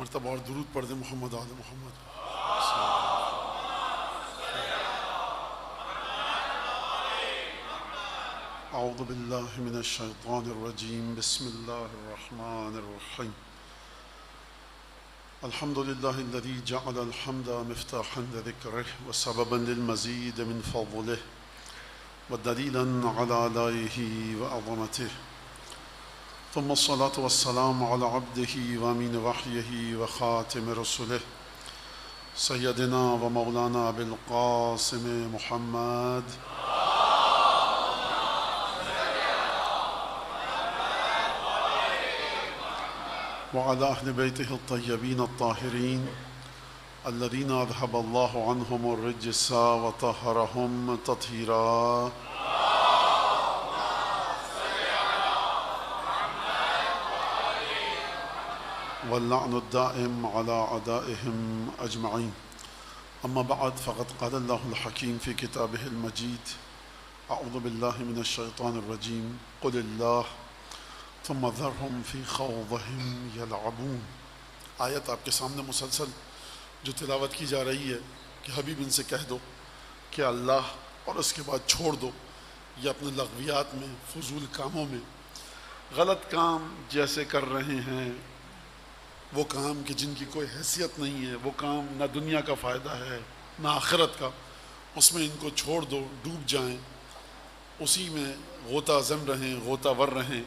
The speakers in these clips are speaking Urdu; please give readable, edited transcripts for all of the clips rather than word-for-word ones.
مرتبہ اور درود پڑھ دیں محمد آل محمد۔ اعوذ باللہ من الشیطان الرجیم، بسم اللہ الرحمن الرحیم۔ الحمد للہ الذی جعل الحمد مفتاحا لذکرہ وسببا للمزید من فضلہ ودلیلا علی آلائہ وعظمتہ، ثم الصلاة والسلام على عبده وامین وحیہ وخاتم رسلہ سیدنا و مولانا بالقاسم محمد وعلى أهل بيته الطيبين الطاهرين الذين أذهب الله عنهم الرجس وطهرهم تطهيرا۔ واللعن الدائم على أعدائهم أجمعين، أما بعد، فقد قال الله الحكيم في كتابه المجيد: أعوذ بالله من الشيطان الرجيم، قل الله ثم ذرهم في خوضهم يلعبون۔ آیت آپ کے سامنے مسلسل جو تلاوت کی جا رہی ہے کہ حبیب ان سے کہہ دو کہ اللہ، اور اس کے بعد چھوڑ دو یہ اپنے لغویات میں، فضول کاموں میں، غلط کام جیسے کر رہے ہیں، وہ کام کہ جن کی کوئی حیثیت نہیں ہے، وہ کام نہ دنیا کا فائدہ ہے نہ آخرت کا، اس میں ان کو چھوڑ دو، ڈوب جائیں، اسی میں غوطہ زن رہیں، غوطہ ور رہیں،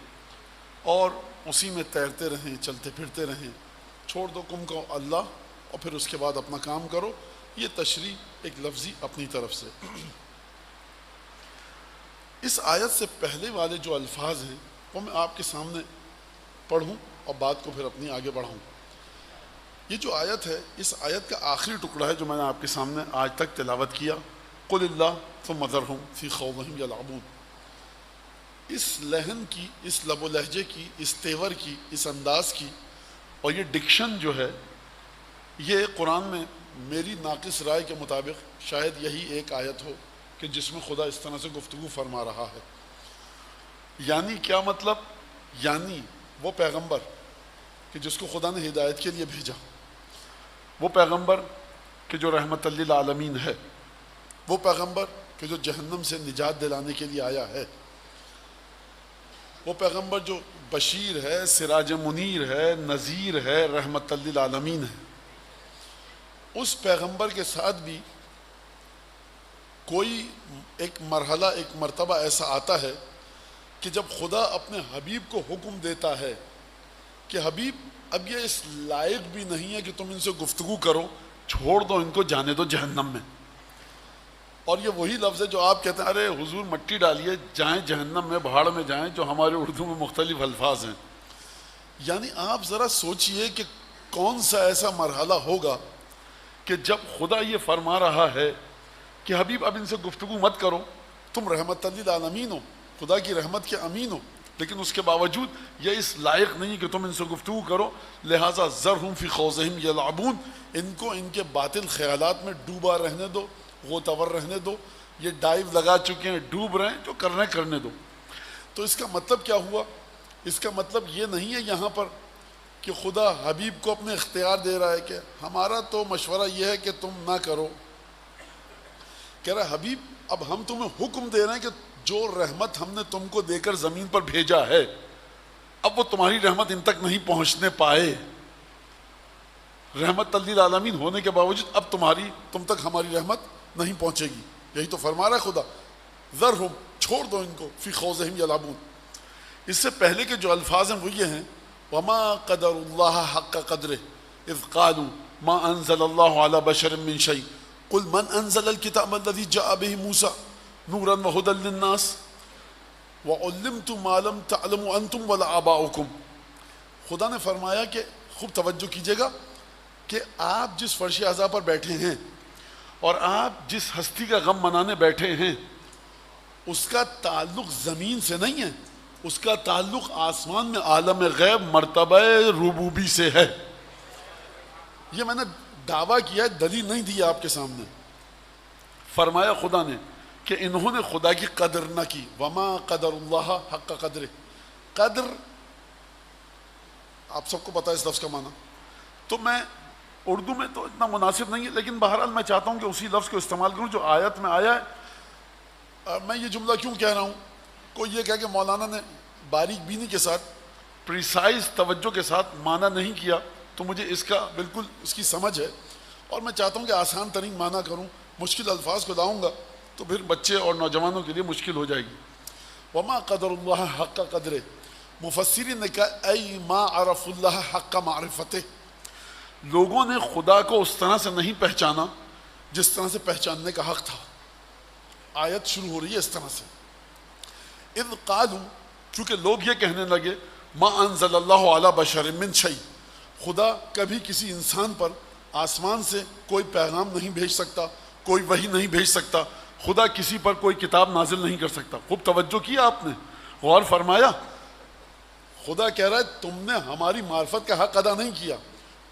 اور اسی میں تیرتے رہیں، چلتے پھرتے رہیں۔ چھوڑ دو کم کو اللہ، اور پھر اس کے بعد اپنا کام کرو۔ یہ تشریح ایک لفظی اپنی طرف سے۔ اس آیت سے پہلے والے جو الفاظ ہیں وہ میں آپ کے سامنے پڑھوں اور بات کو پھر اپنی آگے بڑھاؤں۔ یہ جو آیت ہے، اس آیت کا آخری ٹکڑا ہے جو میں نے آپ کے سامنے آج تک تلاوت کیا، قل اللہ ثم ذرہم فی خوضہم یلعبون۔ اس لہن کی، اس لب و لہجے کی، اس تیور کی، اس انداز کی، اور یہ ڈکشن جو ہے، یہ قرآن میں میری ناقص رائے کے مطابق شاید یہی ایک آیت ہو کہ جس میں خدا اس طرح سے گفتگو فرما رہا ہے۔ یعنی کیا مطلب؟ یعنی وہ پیغمبر کہ جس کو خدا نے ہدایت کے لیے بھیجا، وہ پیغمبر کہ جو رحمت للعالمین ہے، وہ پیغمبر کہ جو جہنم سے نجات دلانے کے لیے آیا ہے، وہ پیغمبر جو بشیر ہے، سراج منیر ہے، نذیر ہے، رحمت للعالمین ہے۔ اس پیغمبر کے ساتھ بھی کوئی ایک مرحلہ، ایک مرتبہ ایسا آتا ہے کہ جب خدا اپنے حبیب کو حکم دیتا ہے کہ حبیب اب یہ اس لائق بھی نہیں ہے کہ تم ان سے گفتگو کرو، چھوڑ دو ان کو، جانے دو جہنم میں۔ اور یہ وہی لفظ ہے جو آپ کہتے ہیں ارے حضور مٹی ڈالیے، جائیں جہنم میں، بھاڑ میں جائیں، جو ہمارے اردو میں مختلف الفاظ ہیں۔ یعنی آپ ذرا سوچئے کہ کون سا ایسا مرحلہ ہوگا کہ جب خدا یہ فرما رہا ہے کہ حبیب اب ان سے گفتگو مت کرو، تم رحمت للعالمین ہو، خدا کی رحمت کے امین ہو، لیکن اس کے باوجود یہ اس لائق نہیں کہ تم ان سے گفتگو کرو، لہٰذا ذرہم فی خوضہم یلعبون، ان کو ان کے باطل خیالات میں ڈوبا رہنے دو، غوطہ رہنے دو، یہ ڈائیو لگا چکے ہیں، ڈوب رہے ہیں، جو کرنا ہے کرنے دو۔ تو اس کا مطلب کیا ہوا؟ اس کا مطلب یہ نہیں ہے یہاں پر کہ خدا حبیب کو اپنے اختیار دے رہا ہے کہ ہمارا تو مشورہ یہ ہے کہ تم نہ کرو۔ کہہ رہا حبیب اب ہم تمہیں حکم دے رہے ہیں کہ جو رحمت ہم نے تم کو دے کر زمین پر بھیجا ہے، اب وہ تمہاری رحمت ان تک نہیں پہنچنے پائے، رحمت للعالمین ہونے کے باوجود اب تم تک ہماری رحمت نہیں پہنچے گی۔ یہی تو فرما رہا ہے خدا، ذرہم، چھوڑ دو ان کو، فی خوضہم یلعبون۔ اس سے پہلے کے جو الفاظ ہیں وہ یہ ہیں: وما قدر اللہ حق قدرہ اذ قالوا ما انزل اللہ علی بشر من شیء قل من انزل الکتاب الذی جاء بہ موسیٰ نورا وہدی للناس وعلمتم ما لم تعلموا انتم ولا آباؤکم۔ خدا نے فرمایا کہ خوب توجہ کیجیے گا کہ آپ جس فرش عزا پر بیٹھے ہیں اور آپ جس ہستی کا غم منانے بیٹھے ہیں، اس کا تعلق زمین سے نہیں ہے، اس کا تعلق آسمان میں عالم غیب مرتبہ ربوبی سے ہے۔ یہ میں نے دعویٰ کیا ہے، دلیل نہیں دی آپ کے سامنے۔ فرمایا خدا نے کہ انہوں نے خدا کی قدر نہ کی، وما قدر اللہ حق قدر۔ قدر آپ سب کو پتا ہے اس لفظ کا معنی، تو میں اردو میں تو اتنا مناسب نہیں ہے، لیکن بہرحال میں چاہتا ہوں کہ اسی لفظ کو استعمال کروں جو آیت میں آیا ہے۔ میں یہ جملہ کیوں کہہ رہا ہوں؟ کوئی یہ کہہ کہ مولانا نے باریک بینی کے ساتھ، پریسائز توجہ کے ساتھ معنی نہیں کیا، تو مجھے اس کا بالکل اس کی سمجھ ہے، اور میں چاہتا ہوں کہ آسان ترین معنی کروں، مشکل الفاظ کو لاؤں گا تو پھر بچے اور نوجوانوں کے لیے مشکل ہو جائے گی۔ وما قدر اللہ حق قدر، مفسرین نے کہا ای ما عرف اللہ حق معرفتہ، لوگوں نے خدا کو اس طرح سے نہیں پہچانا جس طرح سے پہچاننے کا حق تھا۔ آیت شروع ہو رہی ہے اس طرح سے، اذ قالوا، چونکہ لوگ یہ کہنے لگے ما انزل اللہ علی بشر من شیء، خدا کبھی کسی انسان پر آسمان سے کوئی پیغام نہیں بھیج سکتا، کوئی وحی نہیں بھیج سکتا، خدا کسی پر کوئی کتاب نازل نہیں کر سکتا۔ خوب توجہ کیا آپ نے، غور فرمایا، خدا کہہ رہا ہے تم نے ہماری معرفت کا حق ادا نہیں کیا۔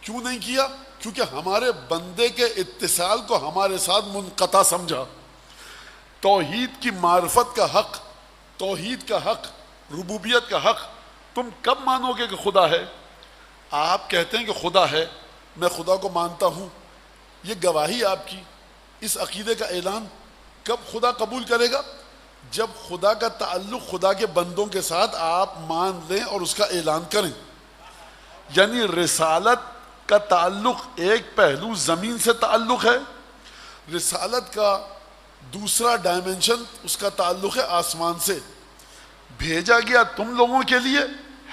کیوں نہیں کیا؟ کیونکہ ہمارے بندے کے اتصال کو ہمارے ساتھ منقطع سمجھا۔ توحید کی معرفت کا حق، توحید کا حق، ربوبیت کا حق تم کب مانو گے کہ خدا ہے؟ آپ کہتے ہیں کہ خدا ہے، میں خدا کو مانتا ہوں، یہ گواہی آپ کی، اس عقیدے کا اعلان کب خدا قبول کرے گا؟ جب خدا کا تعلق خدا کے بندوں کے ساتھ آپ مان لیں اور اس کا اعلان کریں۔ یعنی رسالت کا تعلق ایک پہلو زمین سے تعلق ہے، رسالت کا دوسرا ڈائمنشن اس کا تعلق ہے آسمان سے۔ بھیجا گیا تم لوگوں کے لیے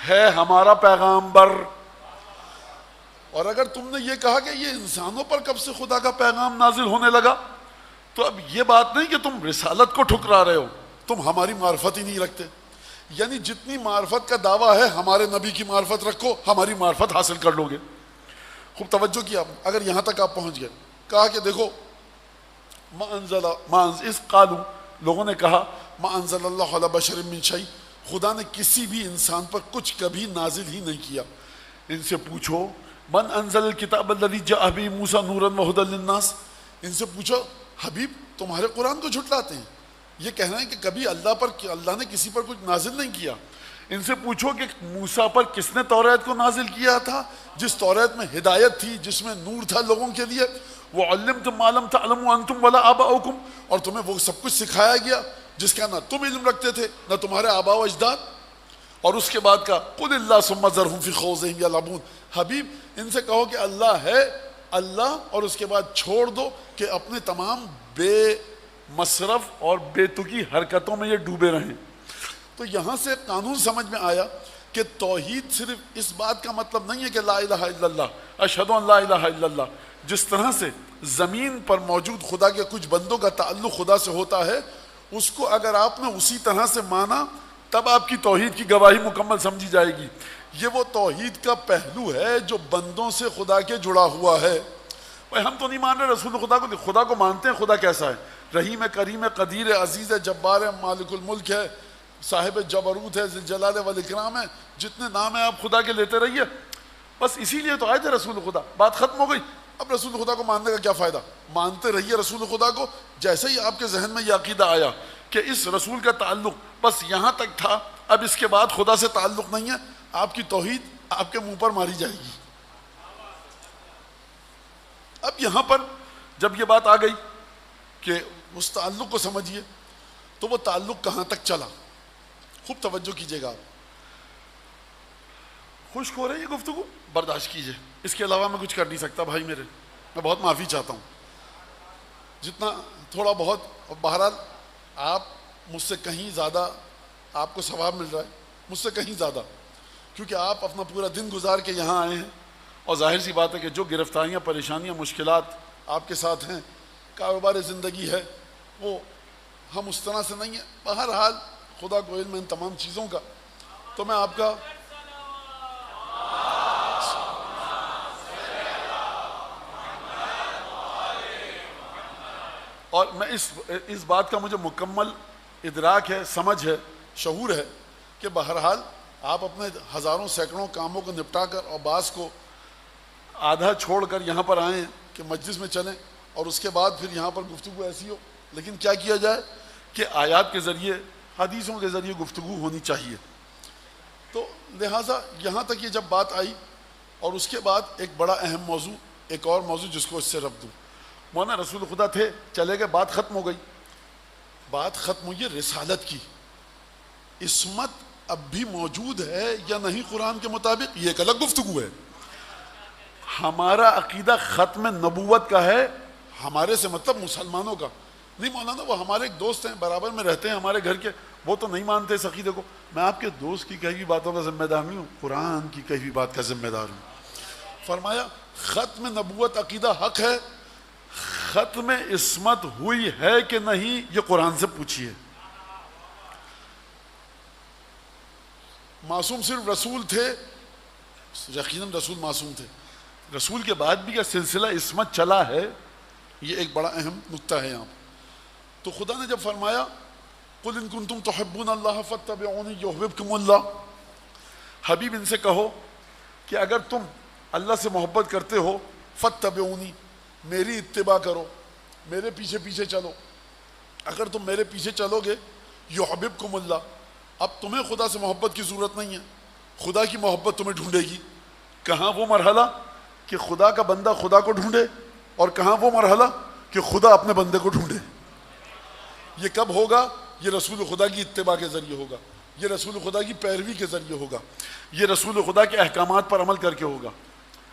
ہے ہمارا پیغامبر۔ اور اگر تم نے یہ کہا کہ یہ انسانوں پر کب سے خدا کا پیغام نازل ہونے لگا، تو اب یہ بات نہیں کہ تم رسالت کو ٹھکرا رہے ہو، تم ہماری معرفت ہی نہیں رکھتے۔ یعنی جتنی معرفت کا دعویٰ ہے ہمارے نبی کی معرفت رکھو، ہماری معرفت حاصل کر لو گے۔ خوب توجہ کیا آپ نے، اگر یہاں تک آپ پہنچ گئے، کہا کہ دیکھو اس قالوا، لوگوں نے کہا ما انزل اللہ علی بشر من شیء، خدا نے کسی بھی انسان پر کچھ کبھی نازل ہی نہیں کیا۔ ان سے پوچھو من انزل الکتاب الذی جاء به موسیٰ نورا وہدی للناس، ان سے پوچھو حبیب تمہارے قرآن کو جھٹلاتے ہیں، یہ کہہ رہے ہیں کہ کبھی اللہ نے کسی پر کچھ نازل نہیں کیا۔ ان سے پوچھو کہ موسیٰ پر کس نے توریت کو نازل کیا تھا، جس توریت میں ہدایت تھی، جس میں نور تھا لوگوں کے لیے، وَعَلِّمْتُم مَا لَمْ تَعْلَمُوا أَنْتُمْ وَلَا آبَاؤُكُمْ، اور تمہیں وہ سب کچھ سکھایا گیا جس کا نہ تم علم رکھتے تھے نہ تمہارے آباء و اجداد۔ اور اس کے بعد کا قُلِ اللَّهُ ثُمَّ ذَرْهُمْ فِي خَوْضِهِمْ يَلْعَبُونَ، حبیب ان سے کہو کہ اللہ ہے اللہ، اور اس کے بعد چھوڑ دو کہ اپنے تمام بے مصرف اور بے تکی حرکتوں میں یہ ڈوبے رہیں۔ تو یہاں سے قانون سمجھ میں آیا کہ توحید صرف اس بات کا مطلب نہیں ہے کہ لا الہ الا اللہ، اشہد ان لا الہ الا اللہ۔ جس طرح سے زمین پر موجود خدا کے کچھ بندوں کا تعلق خدا سے ہوتا ہے، اس کو اگر آپ نے اسی طرح سے مانا تب آپ کی توحید کی گواہی مکمل سمجھی جائے گی۔ یہ وہ توحید کا پہلو ہے جو بندوں سے خدا کے جڑا ہوا ہے۔ بھائی ہم تو نہیں مان رہے رسول خدا کو، خدا کو مانتے ہیں، خدا کیسا ہے؟ رحیم ہے، کریم ہے، قدیر ہے، عزیز ہے، جبار ہے، مالک الملک ہے، صاحب جبروت ہے، ذی الجلال والاکرام ہے۔ جتنے نام ہیں آپ خدا کے لیتے رہیے، بس اسی لیے تو آئے تھے رسول خدا، بات ختم ہو گئی۔ اب رسول خدا کو ماننے کا کیا فائدہ؟ مانتے رہیے رسول خدا کو۔ جیسے ہی آپ کے ذہن میں یہ عقیدہ آیا کہ اس رسول کا تعلق بس یہاں تک تھا، اب اس کے بعد خدا سے تعلق نہیں ہے، آپ کی توحید آپ کے منہ پر ماری جائے گی۔ اب یہاں پر جب یہ بات آ گئی کہ اس تعلق کو سمجھیے، تو وہ تعلق کہاں تک چلا؟ خوب توجہ کیجیے گا آپ، خشک ہو رہی ہے گفتگو، برداشت کیجیے، اس کے علاوہ میں کچھ کر نہیں سکتا بھائی میرے، میں بہت معافی چاہتا ہوں جتنا تھوڑا بہت۔ بہرحال آپ مجھ سے کہیں زیادہ آپ کو ثواب مل رہا ہے، مجھ سے کہیں زیادہ، کیونکہ آپ اپنا پورا دن گزار کے یہاں آئے ہیں، اور ظاہر سی بات ہے کہ جو گرفتاریاں، پریشانیاں، مشکلات آپ کے ساتھ ہیں، کاروبار زندگی ہے، وہ ہم اس طرح سے نہیں ہیں۔ بہرحال خدا کو علم ہے ان تمام چیزوں کا، تو میں آپ کا اور میں اس بات کا مجھے مکمل ادراک ہے، سمجھ ہے، شعور ہے کہ بہرحال آپ اپنے ہزاروں سینکڑوں کاموں کو نپٹا کر اور بعض کو آدھا چھوڑ کر یہاں پر آئیں کہ مجلس میں چلیں، اور اس کے بعد پھر یہاں پر گفتگو ایسی ہو۔ لیکن کیا کیا جائے کہ آیات کے ذریعے، حدیثوں کے ذریعے گفتگو ہونی چاہیے۔ تو لہٰذا یہاں تک یہ جب بات آئی اور اس کے بعد ایک بڑا اہم موضوع، ایک اور موضوع جس کو اس سے ربط دوں. مولانا رسول خدا تھے، چلے گئے، بات ختم ہو گئی. بات ختم ہوئی رسالت کی. عصمت اب بھی موجود ہے یا نہیں قرآن کے مطابق، یہ ایک الگ گفتگو ہے. ہمارا عقیدہ ختم نبوت کا ہے، ہمارے سے مطلب مسلمانوں کا نہیں. مولانا وہ ہمارے ایک دوست ہیں، برابر میں رہتے ہیں ہمارے گھر کے، وہ تو نہیں مانتے اس عقیدے کو. میں آپ کے دوست کی کئی بھی باتوں کا ذمہ دار نہیں ہوں، قرآن کی کئی بھی بات کا ذمہ دار ہوں. فرمایا ختم نبوت عقیدہ حق ہے، ختم عصمت ہوئی ہے کہ نہیں یہ قرآن سے پوچھیے. معصوم صرف رسول تھے، یقیناً رسول معصوم تھے، رسول کے بعد بھی کیا سلسلہ عصمت چلا ہے، یہ ایک بڑا اہم نکتہ ہے یہاں. تو خدا نے جب فرمایا قل ان کنتم تحبون اللہ فاتبعونی یحببکم اللہ، حبیب ان سے کہو کہ اگر تم اللہ سے محبت کرتے ہو فاتبعونی، میری اتباع کرو، میرے پیچھے پیچھے چلو. اگر تم میرے پیچھے چلو گے یحببکم اللہ، اب تمہیں خدا سے محبت کی ضرورت نہیں ہے، خدا کی محبت تمہیں ڈھونڈے گی. کہاں وہ مرحلہ کہ خدا کا بندہ خدا کو ڈھونڈے، اور کہاں وہ مرحلہ کہ خدا اپنے بندے کو ڈھونڈے. یہ کب ہوگا؟ یہ رسول خدا کی اتباع کے ذریعے ہوگا، یہ رسول خدا کی پیروی کے ذریعے ہوگا، یہ رسول خدا کے احکامات پر عمل کر کے ہوگا.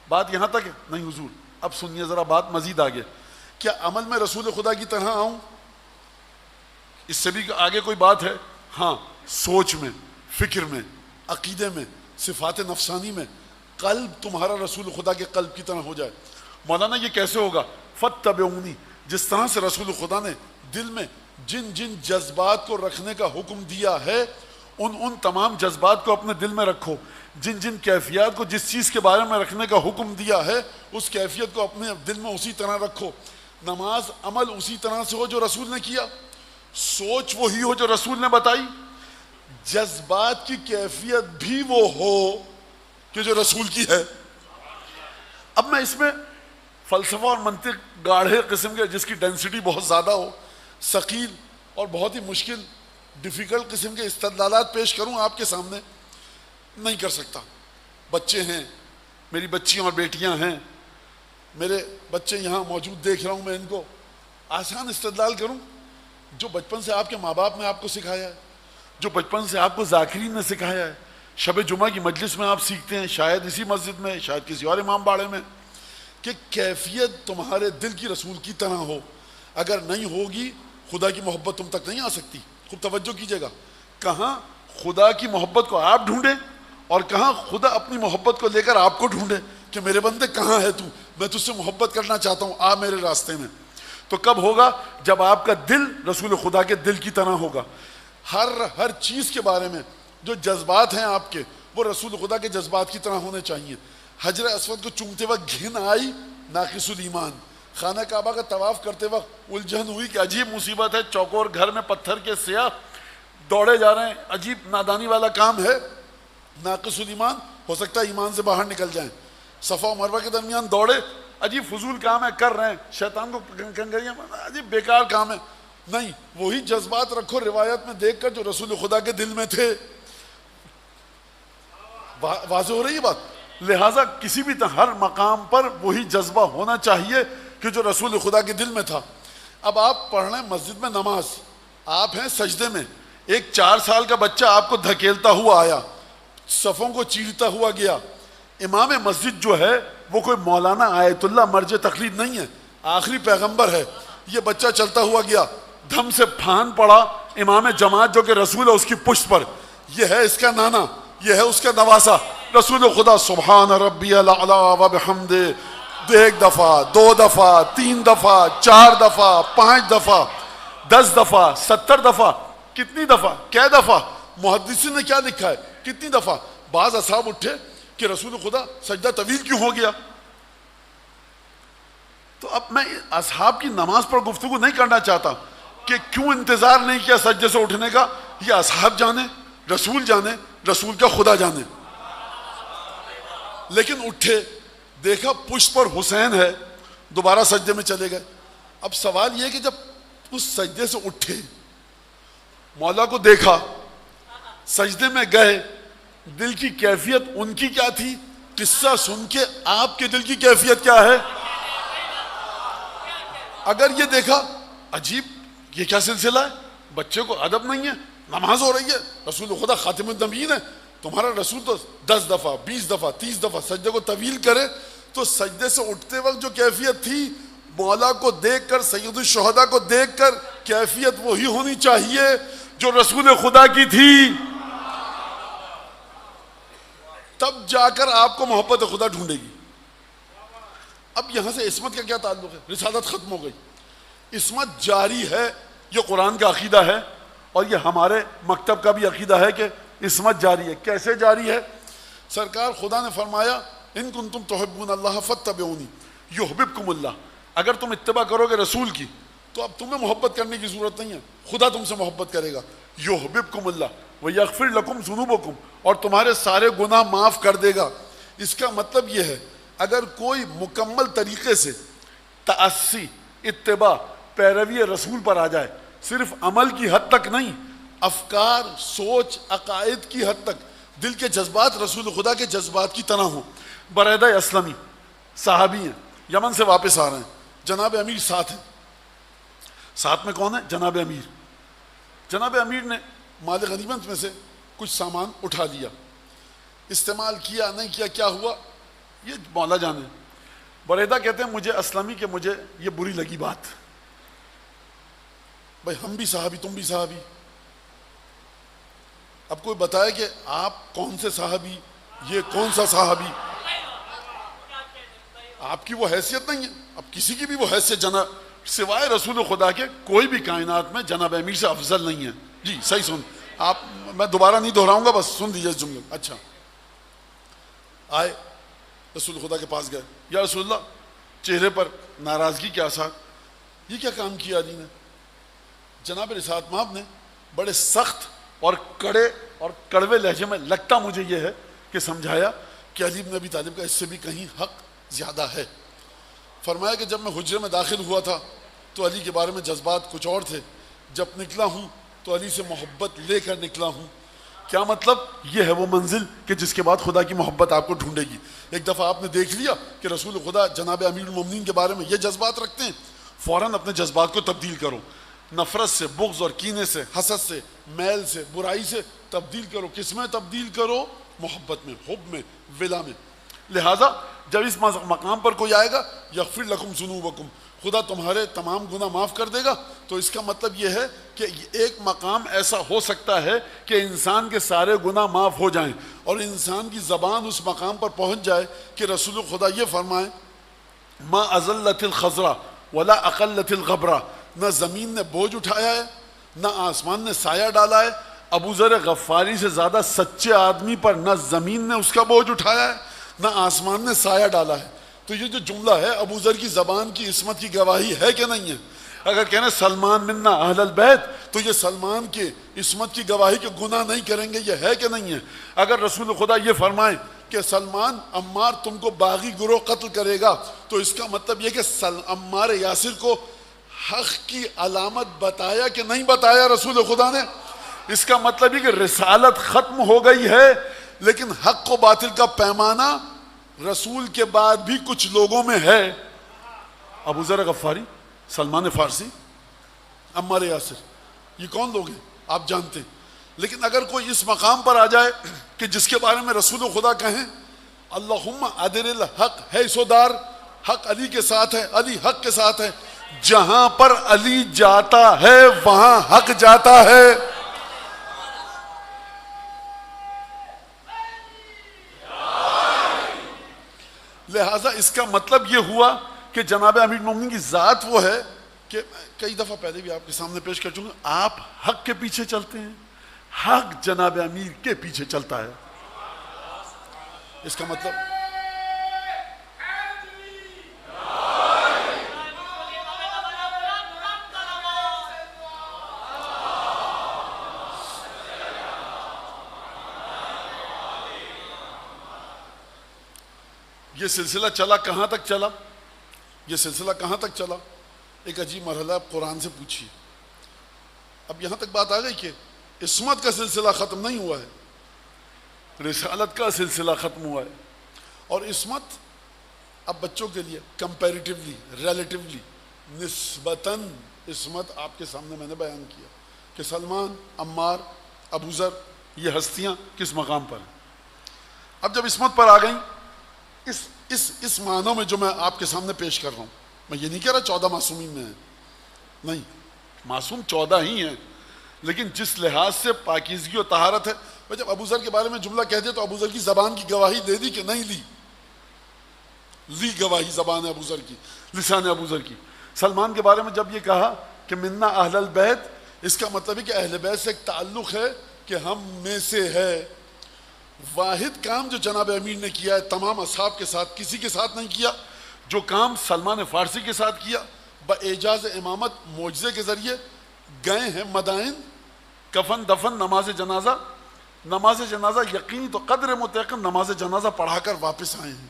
بات یہاں تک ہے؟ نہیں حضور، اب سنیے ذرا بات مزید آگے. کیا عمل میں رسول خدا کی طرح آؤں؟ اس سے بھی آگے کوئی بات ہے؟ ہاں، سوچ میں، فکر میں، عقیدے میں، صفات نفسانی میں قلب تمہارا رسول خدا کے قلب کی طرح ہو جائے. مولانا یہ کیسے ہوگا؟ فاتبعونی، جس طرح سے رسول خدا نے دل میں جن جن جذبات کو رکھنے کا حکم دیا ہے ان تمام جذبات کو اپنے دل میں رکھو. جن جن کیفیات کو جس چیز کے بارے میں رکھنے کا حکم دیا ہے اس کیفیت کو اپنے دل میں اسی طرح رکھو. نماز عمل اسی طرح سے ہو جو رسول نے کیا، سوچ وہی ہو جو رسول نے بتائی، جذبات کی کیفیت بھی وہ ہو کہ جو رسول کی ہے. اب میں اس میں فلسفہ اور منطق گاڑھے قسم کے، جس کی ڈینسٹی بہت زیادہ ہو، ثقیل اور بہت ہی مشکل ڈیفیکلٹ قسم کے استدلالات پیش کروں آپ کے سامنے، نہیں کر سکتا. بچے ہیں، میری بچیاں اور بیٹیاں ہیں، میرے بچے یہاں موجود دیکھ رہا ہوں میں، ان کو آسان استدلال کروں جو بچپن سے آپ کے ماں باپ نے آپ کو سکھایا ہے، جو بچپن سے آپ کو ذاکرین نے سکھایا ہے. شب جمعہ کی مجلس میں آپ سیکھتے ہیں، شاید اسی مسجد میں، شاید کسی اور امام باڑے میں، کہ کیفیت تمہارے دل کی رسول کی طرح ہو. اگر نہیں ہوگی خدا کی محبت تم تک نہیں آ سکتی. خوب توجہ کیجیے گا، کہاں خدا کی محبت کو آپ ڈھونڈیں اور کہاں خدا اپنی محبت کو لے کر آپ کو ڈھونڈے کہ میرے بندے کہاں ہے تو، میں تجھ سے محبت کرنا چاہتا ہوں، آ میرے راستے میں. تو کب ہوگا؟ جب آپ کا دل رسول خدا کے دل کی طرح ہوگا. ہر چیز کے بارے میں جو جذبات ہیں آپ کے، وہ رسول خدا کے جذبات کی طرح ہونے چاہیے. حجر اسود کو چومتے وقت گھن آئی، ناقص الایمان. خانہ کعبہ کا طواف کرتے وقت الجھن ہوئی کہ عجیب مصیبت ہے، چوکور گھر میں پتھر کے سیاہ دوڑے جا رہے ہیں، عجیب نادانی والا کام ہے، ناقص الایمان، ہو سکتا ہے ایمان سے باہر نکل جائیں. صفا و مروہ کے درمیان دوڑے، عجیب فضول کام ہے، کر رہے ہیں، شیطان کو کنگریاں، عجیب بیکار کام ہے. نہیں، وہی جذبات رکھو روایت میں دیکھ کر جو رسول خدا کے دل میں تھے. واضح ہو رہی ہے بات؟ لہٰذا کسی بھی ہر مقام پر وہی جذبہ ہونا چاہیے کہ جو رسول خدا کے دل میں تھا. اب آپ پڑھ رہے ہیں مسجد میں نماز، آپ ہیں سجدے میں، ایک 4 سال کا بچہ آپ کو دھکیلتا ہوا آیا، صفوں کو چیرتا ہوا گیا. امام مسجد جو ہے وہ کوئی مولانا آیت اللہ مرجع تقلید نہیں ہے، آخری پیغمبر ہے. یہ بچہ چلتا ہوا گیا، دھم سے پھان پڑا، امام جماعت جو کہ رسول ہے اس کی پشت پر، یہ ہے اس کا نانا، یہ ہے اس کا نواسا. رسول خدا سبحان ربی الاعلی و بحمدہ 1 دفعہ، 2 دفعہ، 3 دفعہ، 4 دفعہ، 5 دفعہ، 10 دفعہ، 70 دفعہ. کتنی دفعہ؟ کیا دفعہ؟ محدثین نے کیا لکھا ہے کتنی دفعہ؟ بعض اصحاب اٹھے کہ رسول خدا سجدہ طویل کیوں ہو گیا. تو اب میں اصحاب کی نماز پر گفتگو نہیں کرنا چاہتا کہ کیوں انتظار نہیں کیا سجدے سے اٹھنے کا. یہ اصحاب جانے، رسول جانے، رسول کا خدا جانے. لیکن اٹھے، دیکھا پشت پر حسین ہے، دوبارہ سجدے میں چلے گئے. اب سوال یہ کہ جب اس سجدے سے اٹھے، مولا کو دیکھا، سجدے میں گئے، دل کی کیفیت ان کی کیا تھی؟ قصہ سن کے آپ کے دل کی کیفیت کیا ہے؟ اگر یہ دیکھا عجیب یہ کیا سلسلہ ہے، بچے کو ادب نہیں ہے، نماز ہو رہی ہے، رسول خدا خاتم النبیین ہے، تمہارا رسول تو 10 دفعہ 20 دفعہ 30 دفعہ سجدے کو طویل کرے، تو سجدے سے اٹھتے وقت جو کیفیت تھی مولا کو دیکھ کر، سید الشہداء کو دیکھ کر، کیفیت وہی ہونی چاہیے جو رسول خدا کی تھی، تب جا کر آپ کو محبت خدا ڈھونڈے گی۔ اب یہاں سے عصمت کا کیا تعلق ہے؟ رسالت ختم ہو گئی، عصمت جاری ہے، یہ قرآن کا عقیدہ ہے اور یہ ہمارے مکتب کا بھی عقیدہ ہے کہ عصمت جاری ہے۔ کیسے جاری ہے؟ سرکار خدا نے فرمایا ان کنتم تحبون اللہ فاتبعونی یحببکم اللہ، اگر تم اتباع کرو گے رسول کی تو اب تمہیں محبت کرنے کی ضرورت نہیں ہے، خدا تم سے محبت کرے گا۔ یحببکم اللہ ویغفر لکم ذنوبکم، اور تمہارے سارے گناہ معاف کر دے گا۔ اس کا مطلب یہ ہے اگر کوئی مکمل طریقے سے تأسی، اتباع، پیروی رسول پر آ جائے، صرف عمل کی حد تک نہیں، افکار، سوچ، عقائد کی حد تک، دل کے جذبات رسول خدا کے جذبات کی طرح ہوں۔ بریدہ اسلمی صحابی ہیں، یمن سے واپس آ رہے ہیں، جناب امیر ساتھ ہیں، ساتھ میں کون ہے؟ جناب امیر۔ جناب امیر نے مال غنیمت میں سے کچھ سامان اٹھا لیا، استعمال کیا نہیں کیا، کیا ہوا یہ مولا جانے۔ بریدہ کہتے ہیں مجھے اسلمی کہ مجھے یہ بری لگی بات، بھائی ہم بھی صحابی تم بھی صحابی، اب کوئی بتائے کہ آپ کون سے صحابی، یہ کون سا صحابی؟ آپ کی وہ حیثیت نہیں ہے، اب کسی کی بھی وہ حیثیت جناب سوائے رسول خدا کے کوئی بھی کائنات میں جناب امیر سے افضل نہیں ہے۔ جی صحیح سن آپ، میں دوبارہ نہیں دہراؤں گا، بس سن دیجیے اس جملے۔ اچھا، آئے رسول خدا کے پاس گئے، یا رسول اللہ چہرے پر ناراضگی کے آثار، یہ کیا کام کیا علی نے؟ جناب رسالت مآب نے بڑے سخت اور کڑے اور کڑوے لہجے میں، لگتا مجھے یہ ہے کہ سمجھایا کہ علی بن ابی طالب کا اس سے بھی کہیں حق زیادہ ہے۔ فرمایا کہ جب میں حجرے میں داخل ہوا تھا تو علی کے بارے میں جذبات کچھ اور تھے، جب نکلا ہوں تو علی سے محبت لے کر نکلا ہوں۔ کیا مطلب؟ یہ ہے وہ منزل کہ جس کے بعد خدا کی محبت آپ کو ڈھونڈے گی۔ ایک دفعہ آپ نے دیکھ لیا کہ رسول خدا جناب امیر المومنین کے بارے میں یہ جذبات رکھتے ہیں، فوراً اپنے جذبات کو تبدیل کرو، نفرت سے، بغض اور کینے سے، حسد سے، میل سے، برائی سے تبدیل کرو۔ کس میں تبدیل کرو؟ محبت میں، حب میں، ولا میں۔ لہٰذا جب اس مقام پر کوئی آئے گا یغفر لکم ذنوبکم، خدا تمہارے تمام گناہ معاف کر دے گا، تو اس کا مطلب یہ ہے کہ ایک مقام ایسا ہو سکتا ہے کہ انسان کے سارے گناہ معاف ہو جائیں اور انسان کی زبان اس مقام پر پہنچ جائے کہ رسول خدا یہ فرمائے ما ازلت الخضرا ولا اقلت الغبرا، نہ زمین نے بوجھ اٹھایا ہے نہ آسمان نے سایہ ڈالا ہے۔ ابو ذر غفاری سے زیادہ سچے آدمی پر نہ زمین نے اس کا بوجھ اٹھایا ہے نہ آسمان نے سایہ ڈالا ہے۔ تو یہ جو جملہ ہے ابو ذر کی زبان کی عصمت کی گواہی ہے کہ نہیں ہے؟ اگر کہنا سلمان منا اہل البیت تو یہ سلمان کی عصمت کی گواہی کہ گناہ نہیں کریں گے، یہ ہے کہ نہیں ہے؟ اگر رسول خدا یہ فرمائیں کہ سلمان عمار تم کو باغی گروہ قتل کرے گا، تو اس کا مطلب یہ کہ عمار یاسر کو حق کی علامت بتایا کہ نہیں بتایا رسول خدا نے؟ اس کا مطلب یہ کہ رسالت ختم ہو گئی ہے، لیکن حق و باطل کا پیمانہ رسول کے بعد بھی کچھ لوگوں میں ہے۔ ابو ذر غفاری، سلمان فارسی، عمار یاسر، یہ کون لوگ ہیں آپ جانتے ہیں۔ لیکن اگر کوئی اس مقام پر آ جائے کہ جس کے بارے میں رسول خدا کہیں اللہم ادر الحق حیث دار، حق علی کے ساتھ ہے، علی حق کے ساتھ ہے، جہاں پر علی جاتا ہے وہاں حق جاتا ہے۔ لہٰذا اس کا مطلب یہ ہوا کہ جناب امیر المومنین کی ذات وہ ہے کہ کئی دفعہ پہلے بھی آپ کے سامنے پیش کر چکا، آپ حق کے پیچھے چلتے ہیں، حق جناب امیر کے پیچھے چلتا ہے۔ اس کا مطلب یہ سلسلہ چلا کہاں تک چلا؟ یہ سلسلہ کہاں تک چلا؟ ایک عجیب مرحلہ آپ قرآن سے پوچھیے۔ اب یہاں تک بات آ گئی کہ عصمت کا سلسلہ ختم نہیں ہوا ہے، رسالت کا سلسلہ ختم ہوا ہے۔ اور عصمت اب بچوں کے لیے کمپیریٹیولی، ریلیٹیولی، نسبتاً عصمت آپ کے سامنے میں نے بیان کیا کہ سلمان، عمار، ابو ذر، یہ ہستیاں کس مقام پر ہیں۔ اب جب عصمت پر آ گئیں، اس معنوں میں جو میں آپ کے سامنے پیش کر رہا ہوں، میں یہ نہیں کہہ رہا 14 معصومین میں ہیں، نہیں، معصوم 14 ہی ہیں، لیکن جس لحاظ سے پاکیزگی و طہارت ہے۔ میں جب ابو ذر کے بارے میں جملہ کہہ دیا تو ابو ذر کی زبان کی گواہی دے دی کہ نہیں لی گواہی زبان ابو ذر کی، لسان ابو ذر کی۔ سلمان کے بارے میں جب یہ کہا کہ منا اہل البیت، اس کا مطلب ہے کہ اہل بیت سے ایک تعلق ہے کہ ہم میں سے ہے۔ واحد کام جو جناب امیر نے کیا ہے تمام اصحاب کے ساتھ، کسی کے ساتھ نہیں کیا، جو کام سلمان فارسی کے ساتھ کیا باعجاز امامت، معجزے کے ذریعے گئے ہیں مدائن، کفن دفن، نماز جنازہ یقینی تو قدر متعقن نماز جنازہ پڑھا کر واپس آئے ہیں۔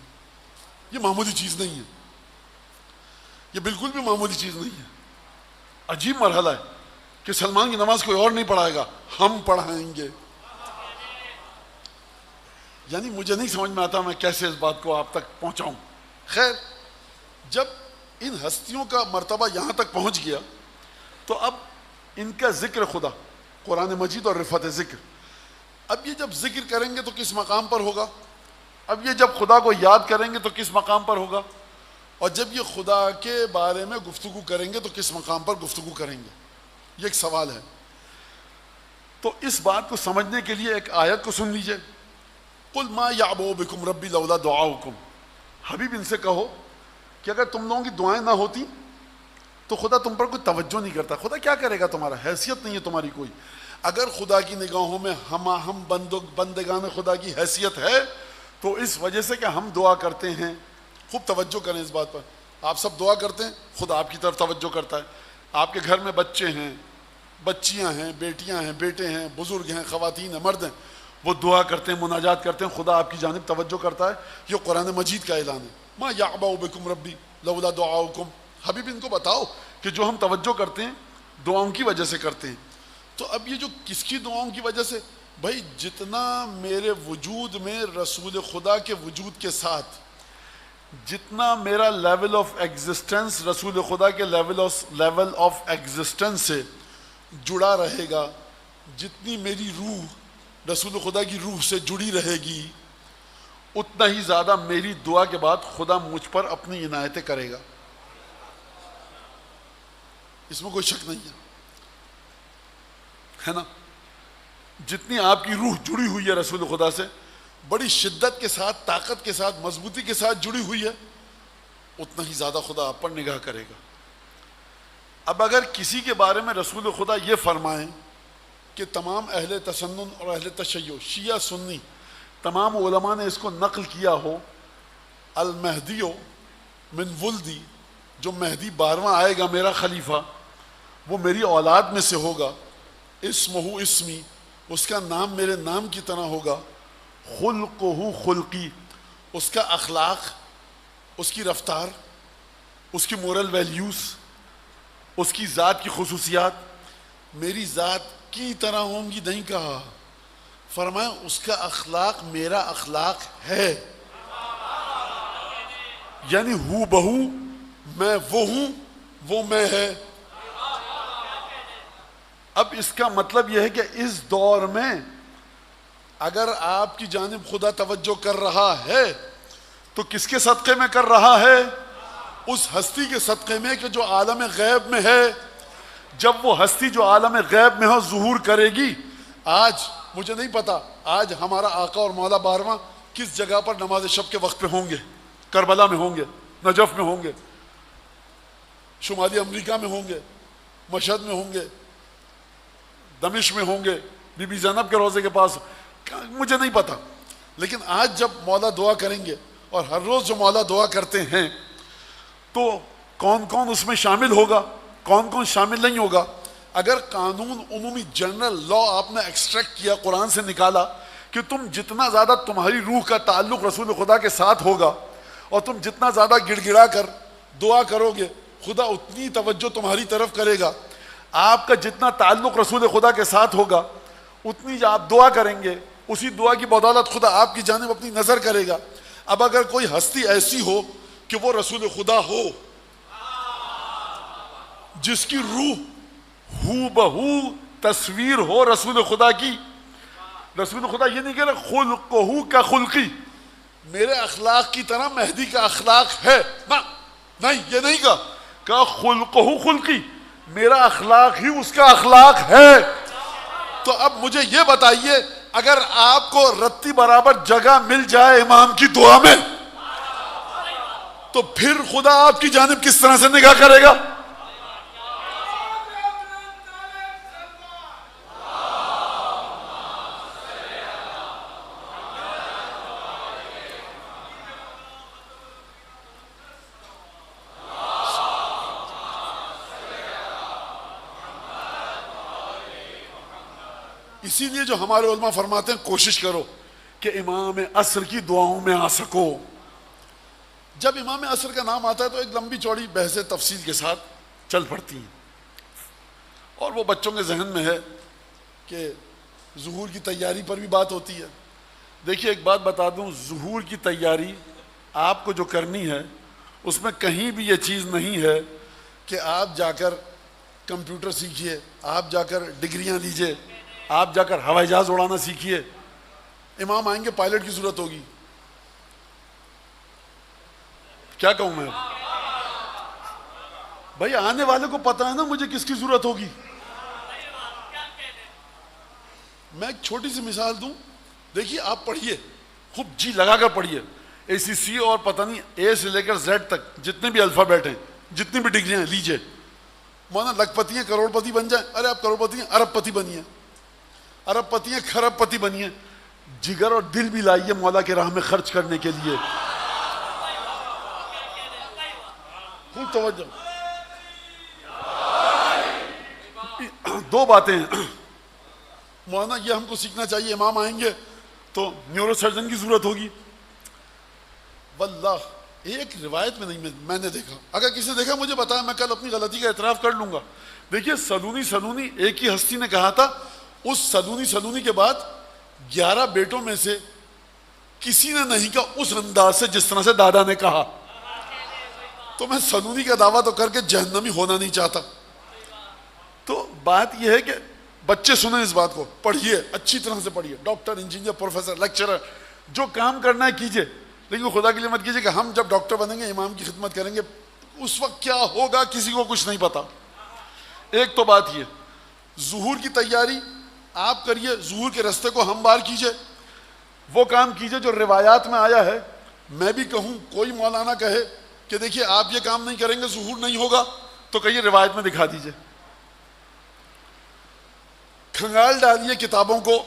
یہ معمولی چیز نہیں ہے، یہ بالکل بھی معمولی چیز نہیں ہے۔ عجیب مرحلہ ہے کہ سلمان کی نماز کوئی اور نہیں پڑھائے گا، ہم پڑھائیں گے۔ یعنی مجھے نہیں سمجھ میں آتا میں کیسے اس بات کو آپ تک پہنچاؤں۔ خیر، جب ان ہستیوں کا مرتبہ یہاں تک پہنچ گیا تو اب ان کا ذکر خدا، قرآن مجید اور رفعت ذکر، اب یہ جب ذکر کریں گے تو کس مقام پر ہوگا؟ اب یہ جب خدا کو یاد کریں گے تو کس مقام پر ہوگا؟ اور جب یہ خدا کے بارے میں گفتگو کریں گے تو کس مقام پر گفتگو کریں گے؟ یہ ایک سوال ہے۔ تو اس بات کو سمجھنے کے لیے ایک آیت کو سن لیجئے، قل ما یعبؤ بکم ربی لولا دعاؤکم۔ حبیب ان سے کہو کہ اگر تم لوگوں کی دعائیں نہ ہوتی تو خدا تم پر کوئی توجہ نہیں کرتا۔ خدا کیا کرے گا؟ تمہارا حیثیت نہیں ہے تمہاری کوئی۔ اگر خدا کی نگاہوں میں ہم بندگان خدا کی حیثیت ہے تو اس وجہ سے کہ ہم دعا کرتے ہیں۔ خوب توجہ کریں اس بات پر، آپ سب دعا کرتے ہیں، خدا آپ کی طرف توجہ کرتا ہے۔ آپ کے گھر میں بچے ہیں، بچیاں ہیں، بیٹیاں ہیں، بیٹے ہیں، بزرگ ہیں، خواتین ہیں، مرد ہیں، وہ دعا کرتے ہیں، مناجات کرتے ہیں، خدا آپ کی جانب توجہ کرتا ہے۔ یہ قرآن مجید کا اعلان ہے، ما یعبؤ بکم ربی لولا دعاؤکم۔ حبیب ان کو بتاؤ کہ جو ہم توجہ کرتے ہیں دعاؤں کی وجہ سے کرتے ہیں۔ تو اب یہ جو کس کی دعاؤں کی وجہ سے؟ بھائی جتنا میرے وجود میں رسول خدا کے وجود کے ساتھ، جتنا میرا لیول آف ایگزسٹنس رسول خدا کے لیول آف ایگزسٹنس سے جڑا رہے گا، جتنی میری روح رسول خدا کی روح سے جڑی رہے گی، اتنا ہی زیادہ میری دعا کے بعد خدا مجھ پر اپنی عنایتیں کرے گا۔ اس میں کوئی شک نہیں ہے نا؟ جتنی آپ کی روح جڑی ہوئی ہے رسول خدا سے، بڑی شدت کے ساتھ، طاقت کے ساتھ، مضبوطی کے ساتھ جڑی ہوئی ہے، اتنا ہی زیادہ خدا آپ پر نگاہ کرے گا۔ اب اگر کسی کے بارے میں رسول خدا یہ فرمائیں کہ تمام اہل تسنن اور اہل تشیع، شیعہ سنی، تمام علماء نے اس کو نقل کیا ہو، المہدی من ولدی، جو مہدی 12واں آئے گا میرا خلیفہ، وہ میری اولاد میں سے ہوگا، اسمہ اسمی، اس کا نام میرے نام کی طرح ہوگا، خلقہ خلقی، اس کا اخلاق، اس کی رفتار، اس کی مورل ویلیوز، اس کی ذات کی خصوصیات میری ذات کی طرح ہوں گی نہیں کہا، فرمایا اس کا اخلاق میرا اخلاق ہے، یعنی ہو بہو میں وہ ہوں، وہ میں ہے۔ اب اس کا مطلب یہ ہے کہ اس دور میں اگر آپ کی جانب خدا توجہ کر رہا ہے تو کس کے صدقے میں کر رہا ہے؟ اس ہستی کے صدقے میں کہ جو عالم غیب میں ہے۔ جب وہ ہستی جو عالم غیب میں ہو ظہور کرے گی، آج مجھے نہیں پتا آج ہمارا آقا اور مولا 12واں کس جگہ پر نماز شب کے وقت پہ ہوں گے، کربلا میں ہوں گے، نجف میں ہوں گے، شمالی امریکہ میں ہوں گے، مشہد میں ہوں گے، دمشق میں ہوں گے، بی بی زینب کے روضے کے پاس، مجھے نہیں پتا۔ لیکن آج جب مولا دعا کریں گے، اور ہر روز جو مولا دعا کرتے ہیں، تو کون کون اس میں شامل ہوگا، کون کون شامل نہیں ہوگا؟ اگر قانون عمومی جنرل لا آپ نے ایکسٹریکٹ کیا، قرآن سے نکالا کہ تم جتنا زیادہ تمہاری روح کا تعلق رسول خدا کے ساتھ ہوگا اور تم جتنا زیادہ گڑ گڑا کر دعا کرو گے، خدا اتنی توجہ تمہاری طرف کرے گا۔ آپ کا جتنا تعلق رسول خدا کے ساتھ ہوگا، اتنی آپ دعا کریں گے، اسی دعا کی بدولت خدا آپ کی جانب اپنی نظر کرے گا۔ اب اگر کوئی ہستی ایسی ہو کہ وہ رسول خدا ہو، جس کی روح ہو بہو تصویر ہو رسول خدا کی، رسول خدا یہ نہیں کہہ رہا خلقہ کا خلقی، میرے اخلاق کی طرح مہدی کا اخلاق ہے، نہیں یہ نہیں کہا خلقہ خلقی، میرا اخلاق ہی اس کا اخلاق ہے۔ تو اب مجھے یہ بتائیے، اگر آپ کو رتی برابر جگہ مل جائے امام کی دعا میں، تو پھر خدا آپ کی جانب کس طرح سے نگاہ کرے گا؟ اسی لیے جو ہمارے علماء فرماتے ہیں کوشش کرو کہ امام عصر کی دعاؤں میں آ سکو۔ جب امام عصر کا نام آتا ہے تو ایک لمبی چوڑی بحثیں تفصیل کے ساتھ چل پڑتی ہیں، اور وہ بچوں کے ذہن میں ہے کہ ظہور کی تیاری پر بھی بات ہوتی ہے۔ دیکھیے ایک بات بتا دوں، ظہور کی تیاری آپ کو جو کرنی ہے اس میں کہیں بھی یہ چیز نہیں ہے کہ آپ جا کر کمپیوٹر سیکھیے، آپ جا کر ڈگریاں لیجئے، آپ جا کر ہوائی جہاز اڑانا سیکھیے، امام آئیں گے پائلٹ کی ضرورت ہوگی۔ کیا کہوں میں بھائی، آنے والے کو پتا ہے نا مجھے کس کی ضرورت ہوگی۔ میں ایک چھوٹی سی مثال دوں، دیکھیے آپ پڑھیے، خوب جی لگا کر پڑھیے، اے سی سی اور پتہ نہیں اے سے لے کر زیڈ تک جتنے بھی الفابیٹ ہیں، جتنی بھی ڈگریاں ہیں لیجئے، مولانا لکھ پتی ہیں کروڑ پتی بن جائیں، ارے آپ کروڑ پتی ہیں ارب پتی بنیے، ارب پتی ہیں کھرب پتی بنیے، جگر اور دل بھی لائیے مولا کے راہ میں خرچ کرنے کے لیے۔ خوب توجہ، دو باتیں ہیں مولانا، یہ ہم کو سیکھنا چاہیے، امام آئیں گے تو نیورو سرجن کی ضرورت ہوگی۔ واللہ ایک روایت میں نہیں میں نے دیکھا، اگر کسی نے دیکھا مجھے بتایا، میں کل اپنی غلطی کا اعتراف کر لوں گا۔ دیکھیے سلونی ایک ہی ہستی نے کہا تھا، اس سلونی کے بعد 11 بیٹوں میں سے کسی نے نہیں کہا اس انداز سے جس طرح سے دادا نے کہا۔ تو میں سلونی کا دعویٰ تو کر کے جہنمی ہونا نہیں چاہتا۔ تو بات یہ ہے کہ بچے سنیں اس بات کو، پڑھیے اچھی طرح سے پڑھیے، ڈاکٹر انجینئر پروفیسر لیکچرر جو کام کرنا ہے کیجئے، لیکن خدا کے لیے مت کیجئے کہ ہم جب ڈاکٹر بنیں گے امام کی خدمت کریں گے، اس وقت کیا ہوگا کسی کو کچھ نہیں پتا۔ ایک تو بات یہ، ظہور کی تیاری آپ کریے، ظہور کے رستے کو ہموار کیجئے، وہ کام کیجئے جو روایات میں آیا ہے۔ میں بھی کہوں، کوئی مولانا کہے کہ دیکھیے آپ یہ کام نہیں کریں گے ظہور نہیں ہوگا، تو کہیے روایت میں دکھا دیجئے، کھنگال ڈالیے کتابوں کو،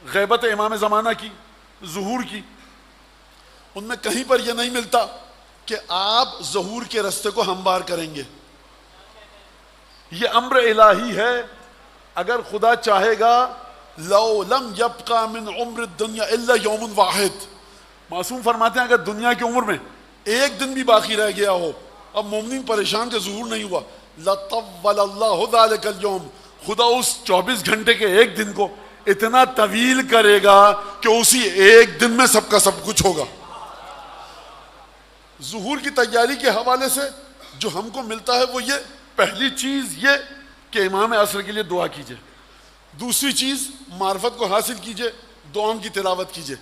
غیبت امام زمانہ کی، ظہور کی، ان میں کہیں پر یہ نہیں ملتا کہ آپ ظہور کے رستے کو ہموار کریں گے۔ یہ امر الہی ہے، اگر خدا چاہے گا لو لم یبقى من عمر الدنیا الا یوم واحد، معصوم فرماتے ہیں اگر دنیا کی عمر میں ایک دن بھی باقی رہ گیا ہو، اب مومنین پریشان کہ ظہور نہیں ہوا، لطول اللہ ذلک اليوم، خدا اس 24 گھنٹے کے ایک دن کو اتنا طویل کرے گا کہ اسی ایک دن میں سب کا سب کچھ ہوگا۔ ظہور کی تیاری کے حوالے سے جو ہم کو ملتا ہے وہ یہ، پہلی چیز یہ کہ امام عصر کے لیے دعا کیجئے، دوسری چیز معرفت کو حاصل کیجئے، دعاؤں کی تلاوت کیجئے،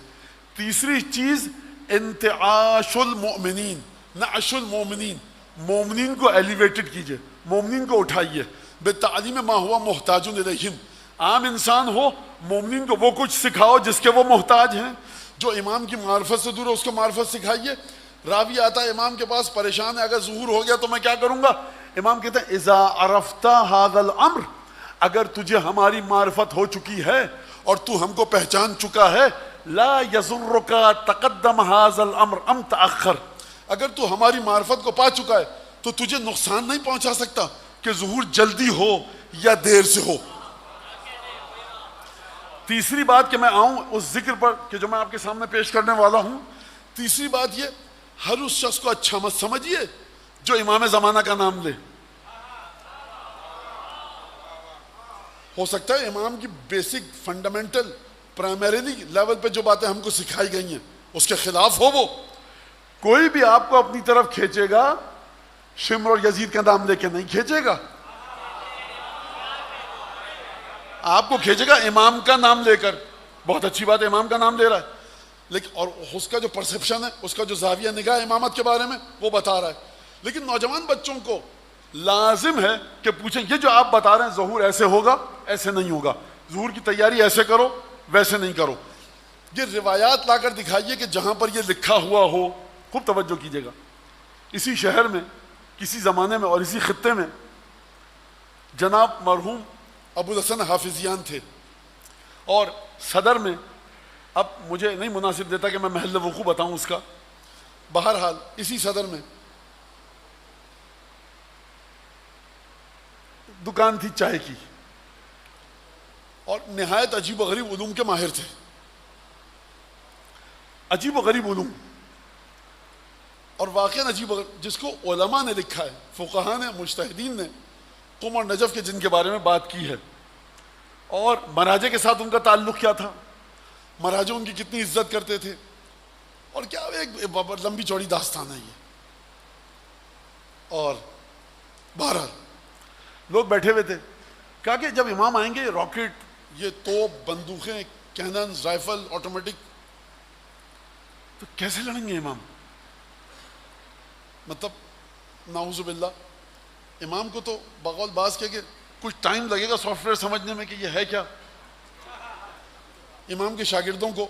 تیسری چیز انتعاش المؤمنین، نعش المؤمنین، مومنین کو ایلیویٹڈ کیجئے، مومنین کو اٹھائیے، بتعلیم ما ہوا محتاج الیہم، عام انسان ہو مومنین کو وہ کچھ سکھاؤ جس کے وہ محتاج ہیں، جو امام کی معرفت سے دور ہے اس کو معرفت سکھائیے۔ راوی آتا ہے امام کے پاس پریشان ہے، اگر ظہور ہو گیا تو میں کیا کروں گا؟ امام کہتے ہیں اذا عرفت هذا الامر، اگر تجھے ہماری معرفت ہو چکی ہے اور تو ہم کو پہچان چکا ہے، لا یضرک تقدم هذا الامر ام تاخر، اگر تو ہماری معرفت کو پا چکا ہے تو تجھے نقصان نہیں پہنچا سکتا کہ ظہور جلدی ہو یا دیر سے ہو۔ تیسری بات کہ میں آؤں اس ذکر پر کہ جو میں آپ کے سامنے پیش کرنے والا ہوں، تیسری بات یہ، ہر اس شخص کو اچھا مت سمجھیے جو امام زمانہ کا نام لے۔ ہو سکتا ہے امام کی بیسک فنڈامنٹل پرائمریلی لیول پہ جو باتیں ہم کو سکھائی گئی ہیں اس کے خلاف ہو. وہ کوئی بھی آپ کو اپنی طرف کھینچے گا شمر اور یزید کا نام لے کے نہیں کھینچے گا, آپ کو کھینچے گا امام کا نام لے کر. بہت اچھی بات ہے, امام کا نام لے رہا ہے, لیکن اور اس کا جو پرسپشن ہے, اس کا جو زاویہ نگاہ امامت کے بارے میں وہ بتا رہا ہے. لیکن نوجوان بچوں کو لازم ہے کہ پوچھیں یہ جو آپ بتا رہے ہیں ظہور ایسے ہوگا ایسے نہیں ہوگا, ظہور کی تیاری ایسے کرو ویسے نہیں کرو. یہ روایات لا کر دکھائیے کہ جہاں پر یہ لکھا ہوا ہو. خوب توجہ کیجیے گا, اسی شہر میں کسی زمانے میں اور اسی خطے میں جناب مرحوم ابو الحسن حافظیان تھے, اور صدر میں, اب مجھے نہیں مناسب دیتا کہ میں محل وقوع بتاؤں اس کا, بہرحال اسی صدر میں دکان تھی چائے کی, اور نہایت عجیب و غریب علوم کے ماہر تھے. عجیب و غریب علوم, اور واقعاً عجیب و غریب, جس کو علماء نے لکھا ہے, فقہاء نے, مجتہدین نے قم اور نجف کے جن کے بارے میں بات کی ہے, اور مراجع کے ساتھ ان کا تعلق کیا تھا, مراجع ان کی کتنی عزت کرتے تھے, اور کیا ایک لمبی چوڑی داستان ہے یہ. اور بہرحال لوگ بیٹھے ہوئے تھے, کہا کہ جب امام آئیں گے راکٹ, یہ توپ, بندوقیں, کینن, رائفل, آٹومیٹک, تو کیسے لڑیں گے امام؟ مطلب نعوذ باللہ, امام کو تو بقول باز کہ کچھ ٹائم لگے گا سافٹ ویئر سمجھنے میں کہ یہ ہے کیا. امام کے شاگردوں کو,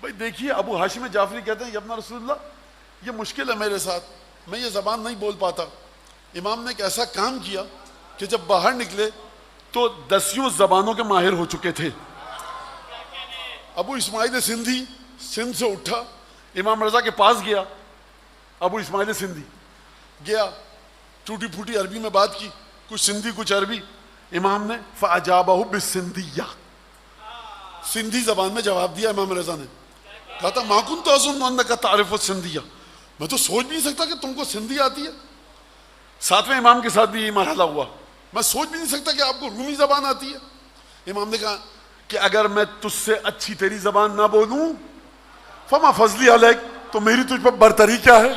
بھائی دیکھیے ابو ہاشم جعفری کہتے ہیں یا ابن رسول اللہ یہ مشکل ہے میرے ساتھ, میں یہ زبان نہیں بول پاتا. امام نے ایک ایسا کام کیا کہ جب باہر نکلے تو 10 زبانوں کے ماہر ہو چکے تھے. ابو اسماعیل سندھی سندھ سے اٹھا, امام رضا کے پاس گیا, ابو اسماعیل سندھی گیا, ٹوٹی پھوٹی عربی میں بات کی, کچھ سندھی کچھ عربی. امام نے فَأَجَابَهُ بِالسِّنْدِيَّةِ, سندھی زبان میں جواب دیا. امام رضا نے کہا تھا مَا كُنْتُ أَظُنُّ أَنَّكَ تَعْرِفُ السِّنْدِيَّةَ, میں تو سوچ بھی نہیں سکتا کہ تم کو سندھی آتی ہے. 7ویں امام کے ساتھ بھی یہ مرحلہ ہوا, میں سوچ بھی نہیں سکتا کہ آپ کو رومی زبان آتی ہے. امام نے کہا کہ اگر میں تجھ سے اچھی تیری زبان نہ بولوں فما فضلی علیک, تو میری تجھ پر برتری کیا ہے؟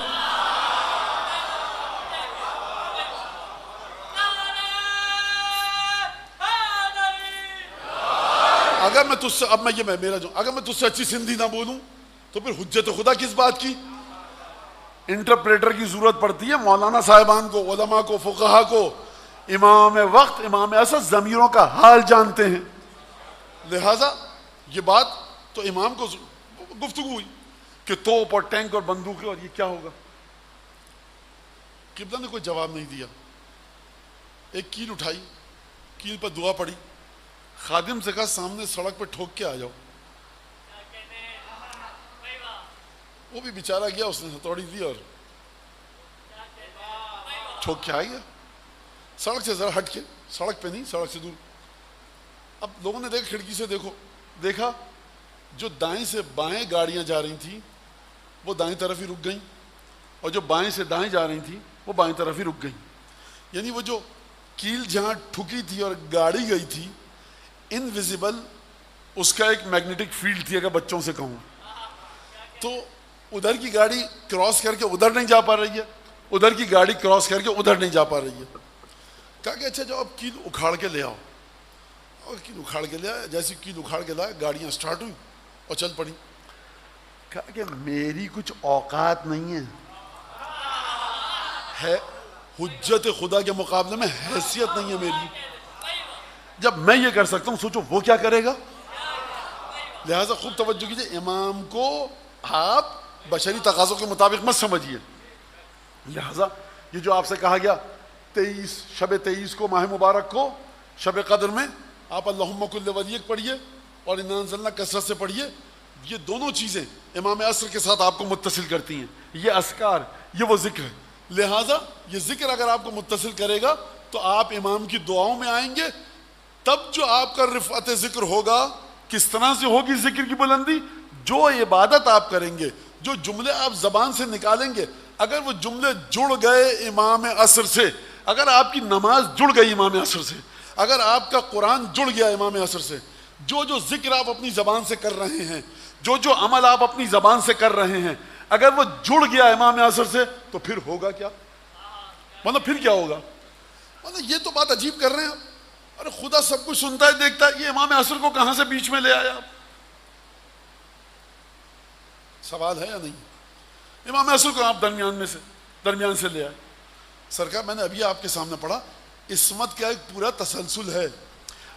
اگر میں تجھ سے, اب میں یہ میرا جو, اگر میں تجھ سے اچھی سندھی نہ بولوں تو پھر حجت خدا کس بات کی؟ انٹرپریٹر کی ضرورت پڑتی ہے مولانا صاحبان کو, علماء کو, فقہا کو. امام وقت, امام عصر ضمیروں کا حال جانتے ہیں, لہذا یہ بات تو امام کو گفتگو ہوئی کہ توپ اور ٹینک اور بندوقیں اور یہ کیا ہوگا. قبلہ نے کوئی جواب نہیں دیا. ایک کیل اٹھائی, کیل پر دعا پڑی, خادم سے کہا سامنے سڑک پہ ٹھوک کے آ جاؤ. وہ بھی بیچارہ گیا, اس نے ہتھوڑی دی اور ٹھوک کے آ گیا. سڑک سے ذرا ہٹ کے, سڑک پہ نہیں, سڑک سے دور. اب لوگوں نے دیکھا, کھڑکی سے دیکھا جو دائیں سے بائیں گاڑیاں جا رہی تھیں وہ دائیں طرف ہی رک گئیں, اور جو بائیں سے دائیں جا رہی تھیں وہ بائیں طرف ہی رک گئیں. یعنی وہ جو کیل جہاں ٹھکی تھی اور گاڑی گئی تھی, انویزیبل اس کا ایک میگنیٹک فیلڈ تھی. اگر بچوں سے کہوں تو ادھر کی گاڑی کراس کر کے ادھر نہیں جا پا رہی ہے, ادھر کی گاڑی کراس کر کے ادھر نہیں جا پا رہی ہے. کہا کہ اچھا جاؤ اب کیل اکھاڑ کے لے آؤ, اور کیل اکھاڑ کے لے آیا. جیسی کیل اکھاڑ کے لائے, گاڑیاں سٹارٹ ہوئی اور چل پڑی. کہا کہ میری کچھ اوقات نہیں ہے, حجت خدا کے مقابلے میں حیثیت نہیں ہے میری. جب میں یہ کر سکتا ہوں سوچو وہ کیا کرے گا. لہذا خوب توجہ کیجیے, امام کو آپ بشری تقاضوں کے مطابق مت سمجھیے. لہذا یہ جو آپ سے کہا گیا 23 کو ماہ مبارک کو شب قدر میں آپ اللہم کل ولیک پڑھیے اور انا انزلنا کثرت سے پڑھیے, یہ دونوں چیزیں امام عصر کے ساتھ آپ کو متصل کرتی ہیں. یہ اذکار, یہ وہ ذکر ہے. لہذا یہ ذکر اگر آپ کو متصل کرے گا تو آپ امام کی دعاؤں میں آئیں گے. تب جو آپ کا رفعت ذکر ہوگا, کس طرح سے ہوگی ذکر کی بلندی؟ جو عبادت آپ کریں گے, جو جملے آپ زبان سے نکالیں گے, اگر وہ جملے جڑ گئے امام عصر سے, اگر آپ کی نماز جڑ گئی امام عصر سے, اگر آپ کا قرآن جڑ گیا امام عصر سے, جو ذکر آپ اپنی زبان سے کر رہے ہیں, جو جو عمل آپ اپنی زبان سے کر رہے ہیں اگر وہ جڑ گیا امام عصر سے تو پھر ہوگا کیا؟ مطلب پھر کیا ہوگا؟ مطلب یہ تو بات عجیب کر رہے ہیں آپ. ارے خدا سب کچھ سنتا ہے دیکھتا ہے, یہ امام عصر کو کہاں سے بیچ میں لے آیا آپ؟ سوال ہے یا نہیں؟ امام عصر کو آپ درمیان سے لے آئے. سرکار میں نے ابھی آپ کے سامنے پڑھا عصمت کا ایک پورا تسلسل ہے.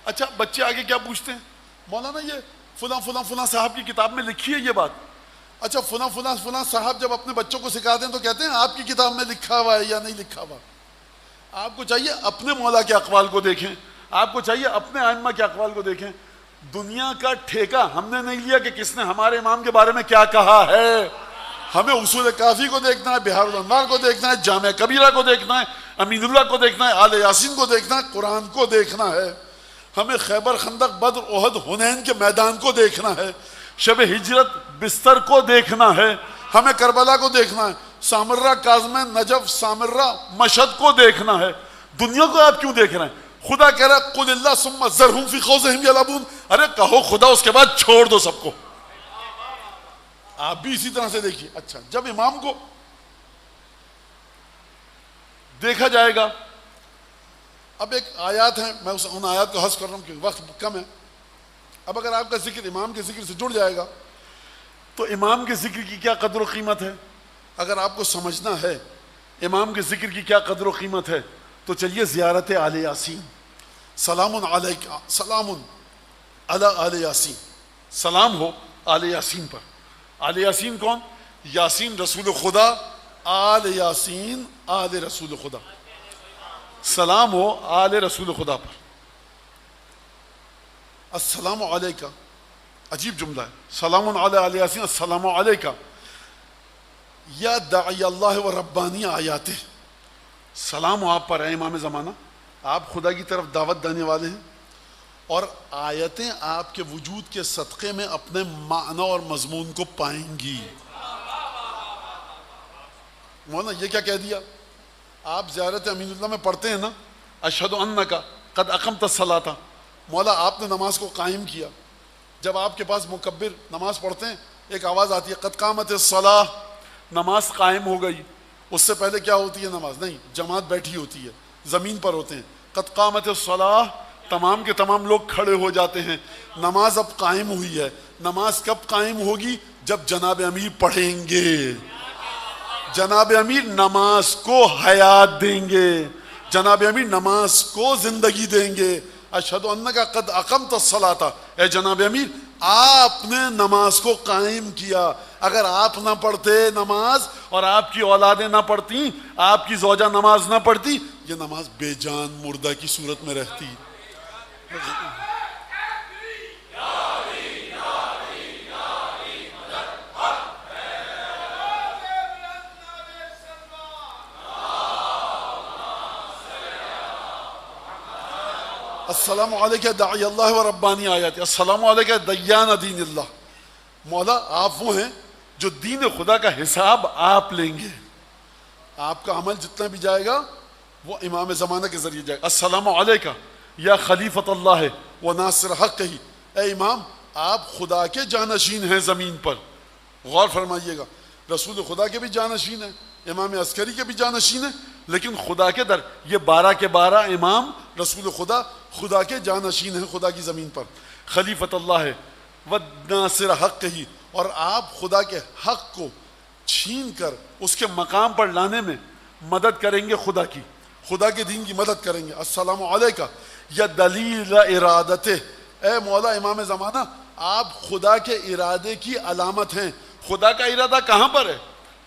اچھا بچے آگے کیا پوچھتے ہیں؟ مولانا یہ فلاں فلاں فلاں صاحب کی کتاب میں لکھی ہے یہ بات. اچھا فلاں فلاں فلاں صاحب جب اپنے بچوں کو سکھاتے ہیں تو کہتے ہیں آپ کی کتاب میں لکھا ہوا ہے یا نہیں لکھا ہوا. آپ کو چاہیے اپنے مولا کے اقوال کو دیکھیں, آپ کو چاہیے اپنے ائمہ کے اقوال کو دیکھیں. دنیا کا ٹھیکہ ہم نے نہیں لیا کہ کس نے ہمارے امام کے بارے میں کیا کہا ہے. ہمیں اصول کافی کو دیکھنا ہے, بہار الانوار کو دیکھنا ہے, جامع کبیرہ کو دیکھنا ہے, امین اللہ کو دیکھنا ہے, آل یاسین کو دیکھنا ہے, قرآن کو دیکھنا ہے. ہمیں خیبر خندق بدر احد حنین کے میدان کو دیکھنا ہے, شب ہجرت بستر کو دیکھنا ہے, ہمیں کربلا کو دیکھنا ہے, سامرہ کاظمہ نجف سامرہ مشہد کو دیکھنا ہے. دنیا کو آپ کیوں دیکھ رہے ہیں؟ خدا کہہ رہا ہے قل اللہ ثم ذرہم فی خوضہم یلعبون. ارے کہو خدا اس کے بعد چھوڑ دو سب کو. آپ بھی اسی طرح سے دیکھیے. اچھا جب امام کو دیکھا جائے گا, اب ایک آیات ہیں, میں ان آیات کو حذف کر رہا ہوں کیونکہ وقت کم ہے. اب اگر آپ کا ذکر امام کے ذکر سے جڑ جائے گا تو امام کے ذکر کی کیا قدر و قیمت ہے اگر آپ کو سمجھنا ہے امام کے ذکر کی کیا قدر و قیمت ہے تو چلیے زیارت آل یاسین. سلام علیکم, سلام علی آل یاسین, سلام ہو آل یاسین پر. آل یاسین کون؟ یاسین رسول خدا, آل یاسین آل رسول خدا. سلام ہو آل رسول خدا پر. السلام علیکہ, عجیب جملہ ہے, سلام علی آل یاسین السلام علیکہ یا داعی اللہ و ربانی آیاتہ. سلام ہو آپ پر اے امام زمانہ, آپ خدا کی طرف دعوت دینے والے ہیں اور آیتیں آپ کے وجود کے صدقے میں اپنے معنی اور مضمون کو پائیں گی. مولانا یہ کیا کہہ دیا؟ آپ زیارت امین اللہ میں پڑھتے ہیں نا اشہد انک قد اقمت الصلاۃ. مولا آپ نے نماز کو قائم کیا. جب آپ کے پاس مکبر نماز پڑھتے ہیں ایک آواز آتی ہے قد قامت الصلاۃ, نماز قائم ہو گئی. اس سے پہلے کیا ہوتی ہے نماز؟ نہیں, جماعت بیٹھی ہوتی ہے, زمین پر ہوتے ہیں. قد قامت الصلاۃ, تمام کے تمام لوگ کھڑے ہو جاتے ہیں. نماز اب قائم ہوئی ہے. نماز کب قائم ہوگی؟ جب جناب امیر پڑھیں گے. جناب امیر نماز کو حیات دیں گے, جناب امیر نماز کو زندگی دیں گے. اشہد انک قد اقمت الصلاۃ, اے جناب امیر آپ نے نماز کو قائم کیا. اگر آپ نہ پڑھتے نماز اور آپ کی اولادیں نہ پڑھتی, آپ کی زوجہ نماز نہ پڑھتی, یہ نماز بے جان مردہ کی صورت میں رہتی. السلام علیکہ داعی اللہ و ربانی آیات, السلام علیکہ دیان دین اللہ. مولا آپ وہ ہیں جو دین خدا کا حساب آپ لیں گے. آپ کا عمل جتنا بھی جائے گا وہ امام زمانہ کے ذریعے جائے گا. السلام علیکہ یا خلیفۃ اللہ و ناصر حق ہی, اے امام آپ خدا کے جانشین ہیں زمین پر. غور فرمائیے گا, رسول خدا کے بھی جانشین ہیں, امام عسکری کے بھی جانشین ہیں, لیکن خدا کے در یہ 12 کے 12 امام رسول خدا خدا کے جانشین ہیں خدا کی زمین پر. خلیفۃ اللہ ہے و ناصر حق ہی, اور آپ خدا کے حق کو چھین کر اس کے مقام پر لانے میں مدد کریں گے, خدا کے دین کی مدد کریں گے. السلام علیکہ یا دلیل ارادتہ, اے مولا امام زمانہ آپ خدا کے ارادے کی علامت ہیں. خدا کا ارادہ کہاں پر ہے,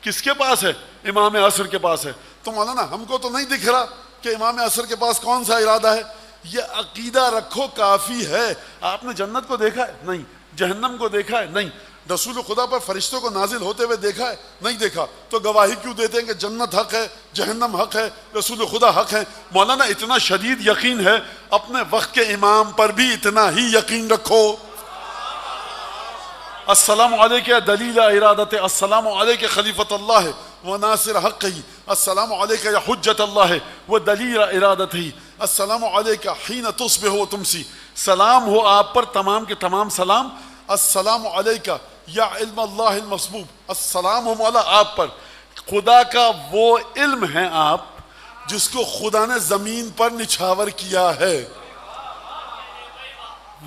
کس کے پاس ہے؟ امام عصر کے پاس ہے. تو مولانا ہم کو تو نہیں دکھ رہا کہ امام عصر کے پاس کون سا ارادہ ہے. یہ عقیدہ رکھو کافی ہے. آپ نے جنت کو دیکھا ہے؟ نہیں. جہنم کو دیکھا ہے؟ نہیں. رسول خدا پر فرشتوں کو نازل ہوتے ہوئے دیکھا ہے؟ نہیں دیکھا. تو گواہی کیوں دیتے ہیں کہ جنت حق ہے, جہنم حق ہے, رسول خدا حق ہے؟ مولانا اتنا شدید یقین ہے, اپنے وقت کے امام پر بھی اتنا ہی یقین رکھو. السلام علیکہ دلیل ارادت, السلام علیکہ خلیفۃ اللہ و ناصر حق ہی, السلام علیکہ یا حجت اللہ و دلیل ارادت ہی, السلام علیکہ حین تصبح و تمسی, سلام ہو آپ پر تمام کے تمام سلام. السلام علیکہ یا علم اللہ المسبوب، السلام مولا آپ پر، خدا کا وہ علم ہے آپ جس کو خدا نے زمین پر نچھاور کیا ہے،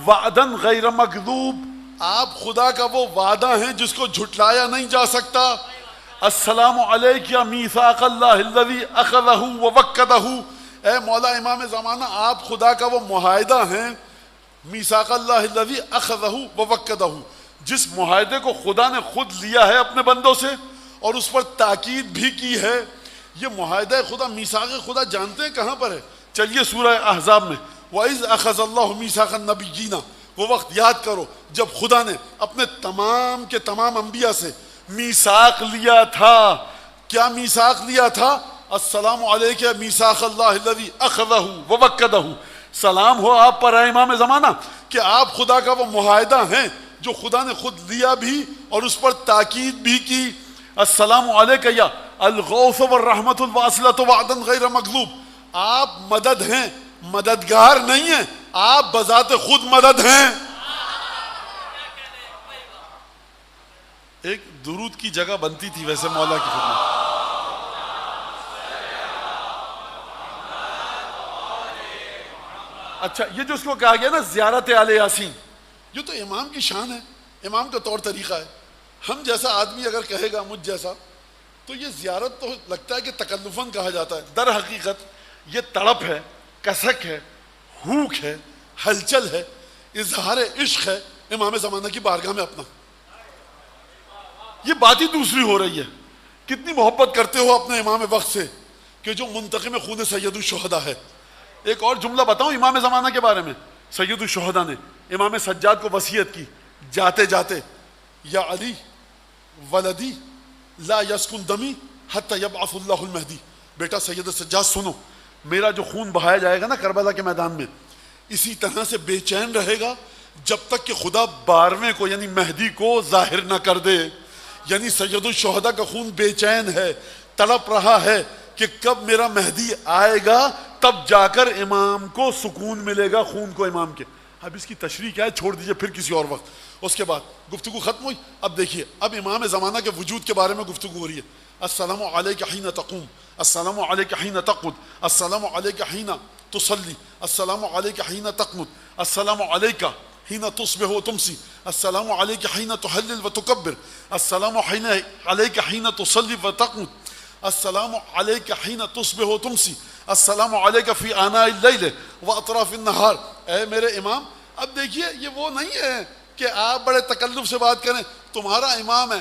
وعدن غیر مکذوب، آپ خدا کا وہ وعدہ ہیں جس کو جھٹلایا نہیں جا سکتا، السلام علیک میثاق اللہ الذی اخذہ ووکدہ، اے مولا امام زمانہ آپ خدا کا وہ معاہدہ ہیں، میثاق اللہ الذی اخذہ ووکدہ، جس معاہدے کو خدا نے خود لیا ہے اپنے بندوں سے اور اس پر تاکید بھی کی ہے۔ یہ معاہدہ خدا، میثاق خدا جانتے ہیں کہاں پر ہے؟ چلیے سورہ احزاب میں، وَإِذْ أَخَذَ اللَّهُ مِيثَاقَ النَّبِيِّينَ، وہ وقت یاد کرو جب خدا نے اپنے تمام کے تمام انبیاء سے میثاق لیا تھا۔ کیا میثاق لیا تھا؟ السلام علیک میثاق اللہ الذی اخذہ ووکدہ، سلام ہو آپ پر اے امام زمانہ کہ آپ خدا کا وہ معاہدہ ہیں جو خدا نے خود لیا بھی اور اس پر تاکید بھی کی۔ السلام علیک یا الغوث والرحمت الواصلۃ وعدا غیر مکذوب، آپ مدد ہیں، مددگار نہیں ہیں، آپ بذات خود مدد ہیں۔ ایک درود کی جگہ بنتی تھی ویسے مولا کی خدمت۔ اچھا یہ جو اس کو کہا گیا نا زیارت آل یاسین، یہ تو امام کی شان ہے، امام کا طور طریقہ ہے۔ ہم جیسا آدمی اگر کہے گا، مجھ جیسا، تو یہ زیارت تو لگتا ہے کہ تکلفاً کہا جاتا ہے، در حقیقت یہ تڑپ ہے، کسک ہے، ہوک ہے، ہلچل ہے، اظہار عشق ہے امام زمانہ کی بارگاہ میں اپنا۔ یہ بات ہی دوسری ہو رہی ہے، کتنی محبت کرتے ہو اپنے امام وقت سے کہ جو منتقم خون سید الشہداء ہے۔ ایک اور جملہ بتاؤں امام زمانہ کے بارے میں، سید الشہداء نے امام سجاد کو وصیت کی جاتے جاتے، یا علی ولدی لا یسکن دمی حتی یبعث اللہ المہدی، بیٹا سید سجاد سنو، میرا جو خون بہایا جائے گا نا کربلا کے میدان میں، اسی طرح سے بے چین رہے گا جب تک کہ خدا 12ویں کو یعنی مہدی کو ظاہر نہ کر دے۔ یعنی سید الشہداء کا خون بے چین ہے، تڑپ رہا ہے کہ کب میرا مہدی آئے گا تب جا کر امام کو سکون ملے گا، خون کو امام کے۔ اب اس کی تشریح کیا ہے چھوڑ دیجئے پھر کسی اور وقت۔ اس کے بعد گفتگو ختم ہوئی، اب دیکھیے اب امام زمانہ کے وجود کے بارے میں گفتگو ہو رہی ہے۔ السلام علیک حین تقوم، السلام علیک حین تقعد، السلام علیک حین تصلی، السلام علیک حین تقنت، السلام علیک حین تصبح و تمسی، السلام علیک حین تحلل و تکبر، السلام علیک حین تصلی و تقنت، السلام علیک حین تصبح و تمسی، السلام علیک فی آناء اللیل و اطراف النہار۔ اے میرے امام، اب دیکھیے یہ وہ نہیں ہے کہ آپ بڑے تکلف سے بات کریں، تمہارا امام ہے۔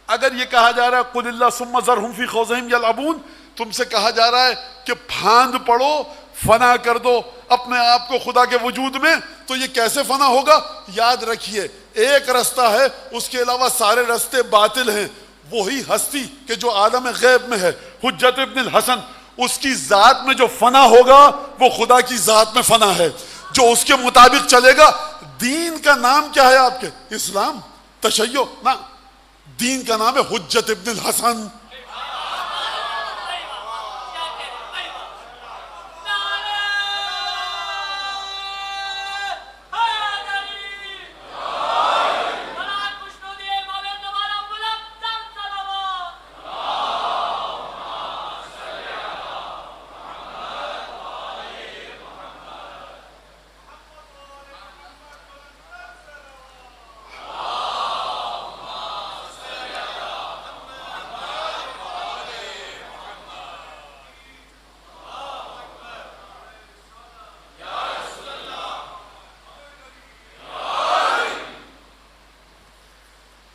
اگر یہ کہا جا رہا ہے قل اللہ ثم ذرہم فی خوضہم یلعبون، تم سے کہا جا رہا ہے کہ پھاند پڑو، فنا کر دو اپنے آپ کو خدا کے وجود میں، تو یہ کیسے فنا ہوگا؟ یاد رکھیے ایک رستہ ہے، اس کے علاوہ سارے رستے باطل ہیں۔ وہی ہستی کہ جو عالم غیب میں ہے، حجت ابن الحسن، اس کی ذات میں جو فنا ہوگا وہ خدا کی ذات میں فنا ہے، جو اس کے مطابق چلے گا۔ دین کا نام کیا ہے آپ کے؟ اسلام، تشیع نہ، دین کا نام ہے حجت ابن الحسن۔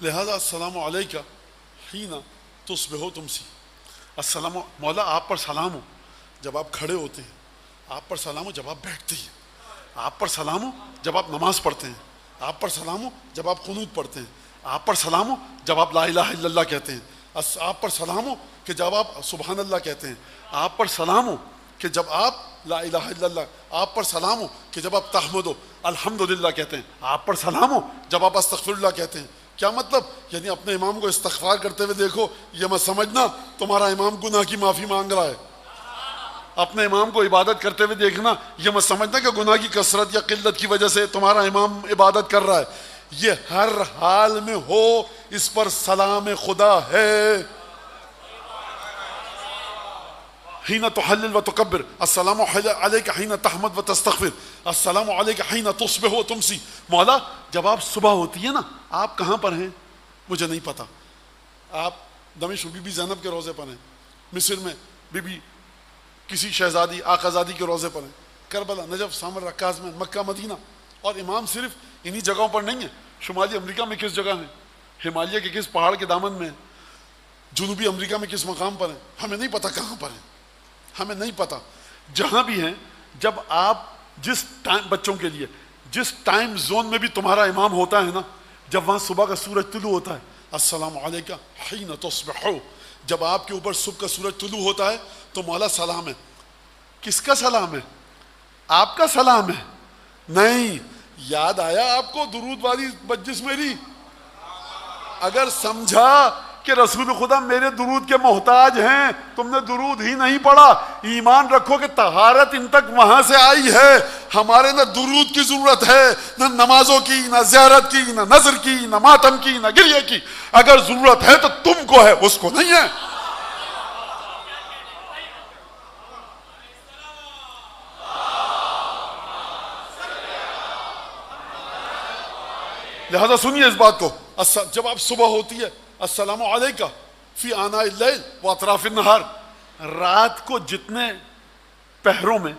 لہذا السلام علیکہ حین تصبح و تمسی، السلام مولا آپ پر سلام ہو جب آپ کھڑے ہوتے ہیں، آپ پر سلام ہو جب آپ بیٹھتے ہیں، آپ پر سلام ہو جب آپ نماز پڑھتے ہیں، آپ پر سلام ہو جب آپ قنوت پڑھتے ہیں، آپ پر سلام ہو جب آپ لا الہ الا اللہ کہتے ہیں، آپ پر سلام ہو کہ جب آپ سبحان اللہ کہتے ہیں، آپ پر سلام ہو کہ جب آپ لا الہ الا اللہ، آپ پر سلام ہو کہ جب آپ تحمد و الحمدللہ کہتے ہیں، آپ پر سلام ہو جب آپ استغفر اللہ کہتے ہیں۔ کیا مطلب؟ یعنی اپنے امام کو استغفار کرتے ہوئے دیکھو، یہ مت سمجھنا تمہارا امام گناہ کی معافی مانگ رہا ہے۔ اپنے امام کو عبادت کرتے ہوئے دیکھنا، یہ مت سمجھنا کہ گناہ کی کثرت یا قلت کی وجہ سے تمہارا امام عبادت کر رہا ہے۔ یہ ہر حال میں ہو، اس پر سلام خدا ہے۔ حین تحلل و تکبر، السلام علیک حین تحمد و تستغفر، السلام علیک حین تصبح و تمسی۔ مولا جب آپ صبح ہوتی ہے نا، آپ کہاں پر ہیں مجھے نہیں پتا، آپ دمشق بی بی زینب کے روزے پر ہیں، مصر میں بی بی کسی شہزادی آقازادی کے روزے پر ہیں، کربلا، نجف، سامر، رکاز میں، مکہ، مدینہ۔ اور امام صرف انہی جگہوں پر نہیں ہیں، شمالی امریکہ میں کس جگہ ہیں، ہمالیہ کے کس پہاڑ کے دامن میں ہیں، جنوبی امریکہ میں کس مقام پر ہیں، ہمیں نہیں پتا کہاں پر ہیں، ہمیں نہیں پتا۔ جہاں بھی ہیں، جب آپ جس ٹائم، بچوں کے لیے جس ٹائم زون میں بھی تمہارا امام ہوتا ہے نا، جب وہاں صبح کا سورج طلوع ہوتا ہے، السلام علیکم حین تصبح، جب آپ کے اوپر صبح کا سورج طلوع ہوتا ہے تو مولا سلام ہے۔ کس کا سلام ہے؟ آپ کا سلام ہے؟ نہیں، یاد آیا آپ کو درود والی مجلس میری؟ اگر سمجھا کہ رسول خدا میرے درود کے محتاج ہیں، تم نے درود ہی نہیں پڑھا، ایمان رکھو کہ طہارت ان تک وہاں سے آئی ہے۔ ہمارے نہ درود کی ضرورت ہے، نہ نمازوں کی، نہ زیارت کی، نہ نذر کی، نہ ماتم کی، نہ گریہ کی۔ اگر ضرورت ہے تو تم کو ہے، اس کو نہیں ہے۔ لہذا سنیے اس بات کو، جب آپ صبح ہوتی ہے، السلام علیکم فی آناء اللیل و اطراف النہار، رات کو جتنے پہروں میں،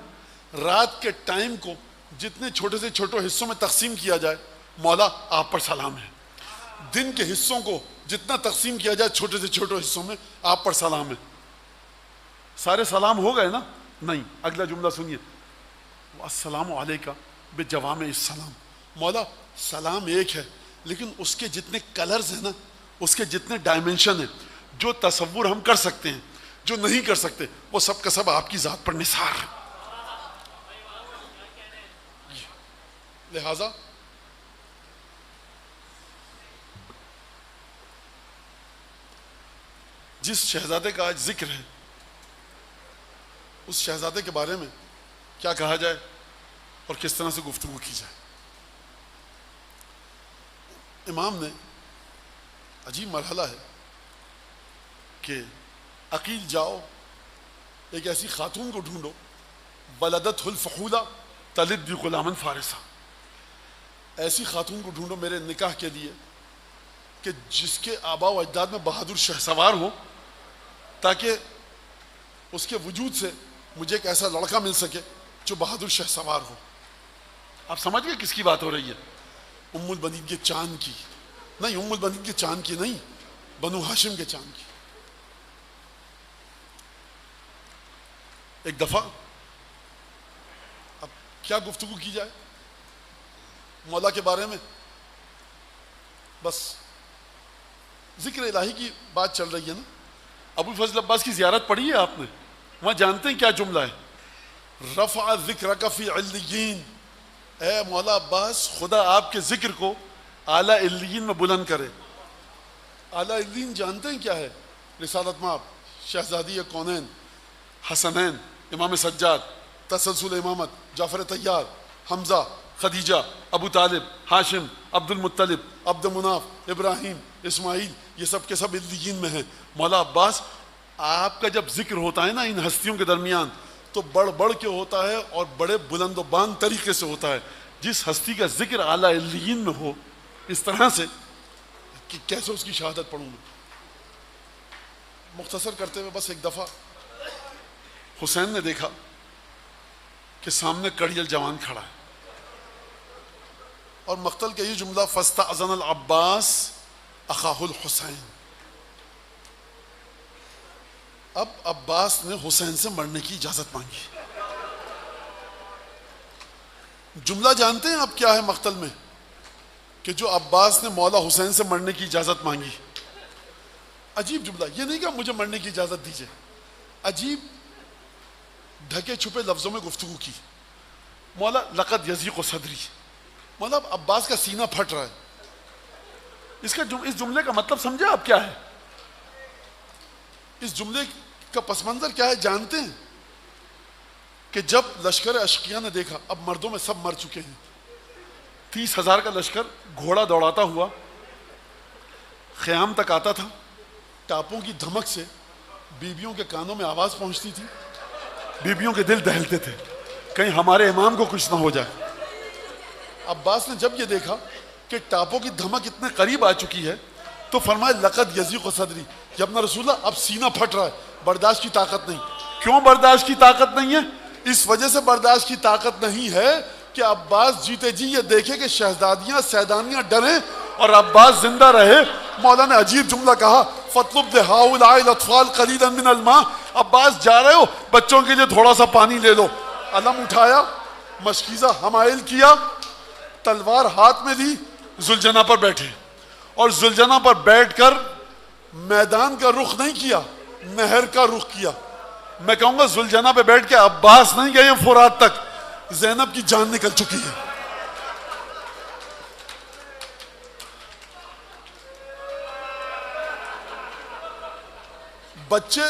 رات کے ٹائم کو جتنے چھوٹے سے چھوٹے حصوں میں تقسیم کیا جائے، مولا آپ پر سلام ہے۔ دن کے حصوں کو جتنا تقسیم کیا جائے چھوٹے سے چھوٹے حصوں میں، آپ پر سلام ہے۔ سارے سلام ہو گئے نا؟ نہیں، اگلا جملہ سنیے، السلام علیکم بجوامع السلام۔ مولا سلام ایک ہے، لیکن اس کے جتنے کلرز ہیں نا، اس کے جتنے ڈائمنشن ہیں، جو تصور ہم کر سکتے ہیں، جو نہیں کر سکتے، وہ سب کا سب آپ کی ذات پر نثار ہے۔ لہذا جس شہزادے کا آج ذکر ہے، اس شہزادے کے بارے میں کیا کہا جائے اور کس طرح سے گفتگو کی جائے۔ امام نے عجیب مرحلہ ہے کہ عقیل جاؤ، ایک ایسی خاتون کو ڈھونڈو، ولدت الفحولہ تلد بھی غلامن فارسہ، ایسی خاتون کو ڈھونڈو میرے نکاح کے لیے کہ جس کے آبا و اجداد میں بہادر شہسوار ہوں، تاکہ اس کے وجود سے مجھے ایک ایسا لڑکا مل سکے جو بہادر شہسوار ہو۔ آپ سمجھ گئے کس کی بات ہو رہی ہے؟ ام البنین کے چاند کی نہیں، ام البنین کے چاند کی نہیں، بنو ہاشم کے چاند کی۔ ایک دفعہ، اب کیا گفتگو کی جائے مولا کے بارے میں، بس ذکر الہی کی بات چل رہی ہے نا۔ ابو الفضل عباس کی زیارت پڑھی ہے آپ نے؟ وہاں جانتے ہیں کیا جملہ ہے؟ رفع ذکرک فی علیین، اے مولا عباس خدا آپ کے ذکر کو اعلیٰ علیین میں بلند کرے۔ اعلیٰ علیین جانتے ہیں کیا ہے؟ رسالت مآب، شہزادی کونین، حسنین، امام سجاد، تسلسل امامت، جعفر طیار، حمزہ، خدیجہ، ابو طالب، ہاشم، عبد المطلب، عبد مناف، ابراہیم، اسماعیل، یہ سب کے سب علیین میں ہیں۔ مولا عباس آپ کا جب ذکر ہوتا ہے نا ان ہستیوں کے درمیان، تو بڑھ بڑھ کے ہوتا ہے اور بڑے بلند و بان طریقے سے ہوتا ہے۔ جس ہستی کا ذکر اعلیٰ علیین میں ہو اس طرح سے کہ کیسے اس کی شہادت پڑھوں میں۔ مختصر کرتے ہوئے بس ایک دفعہ حسین نے دیکھا کہ سامنے کڑیل جوان کھڑا ہے، اور مقتل کا یہ جملہ فاستأذن العباس اخاہ الحسین۔ اب عباس نے حسین سے مرنے کی اجازت مانگی۔ جملہ جانتے ہیں آپ کیا ہے مقتل میں؟ کہ جو عباس نے مولا حسین سے مرنے کی اجازت مانگی۔ عجیب جملہ، یہ نہیں کہ مجھے مرنے کی اجازت دیجیے، عجیب ڈھکے چھپے لفظوں میں گفتگو کی۔ مولا لقد یضیق صدری، مولا عباس کا سینہ پھٹ رہا ہے۔ اس جملے کا مطلب سمجھے آپ کیا ہے؟ اس جملے کا پس منظر کیا ہے جانتے ہیں؟ کہ جب لشکر اشقیہ نے دیکھا اب مردوں میں سب مر چکے ہیں، 30,000 کا لشکر گھوڑا دوڑاتا ہوا خیام تک آتا تھا. ٹاپوں کی دھمک سے بیویوں کے کانوں میں آواز پہنچتی تھی, بیویوں کے دل دہلتے تھے کہیں ہمارے امام کو کچھ نہ ہو جائے. عباس نے جب یہ دیکھا کہ ٹاپوں کی دھمک اتنے قریب آ چکی ہے تو فرمایا لقد یضیق صدری, یا ابن رسول اللہ اب سینہ پھٹ رہا ہے, برداشت کی طاقت نہیں. کیوں برداشت کی طاقت نہیں ہے؟ اس وجہ سے برداشت کی طاقت نہیں ہے کہ عباس جیتے جی یہ دیکھے کہ شہزادیاں سیدانیاں ڈریں اور عباس زندہ رہے. مولا نے عجیب جملہ کہا, فَاطْلُبْ لِهَٰؤُلَاءِ الْأَطْفَالِ قَلِيلًا مِنَ الْمَاءِ. عباس جا رہے ہو, بچوں کے لیے تھوڑا سا پانی لے لو. علم اٹھایا, مشکیزہ حمائل کیا, تلوار ہاتھ میں لی, ذوالجناح پر بیٹھے اور ذوالجناح پر بیٹھ کر میدان کا رخ نہیں کیا, نہر کا رخ کیا. میں کہوں گا ذوالجناح پہ بیٹھ کے عباس نہیں گئے فرات تک, زینب کی جان نکل چکی ہے. بچے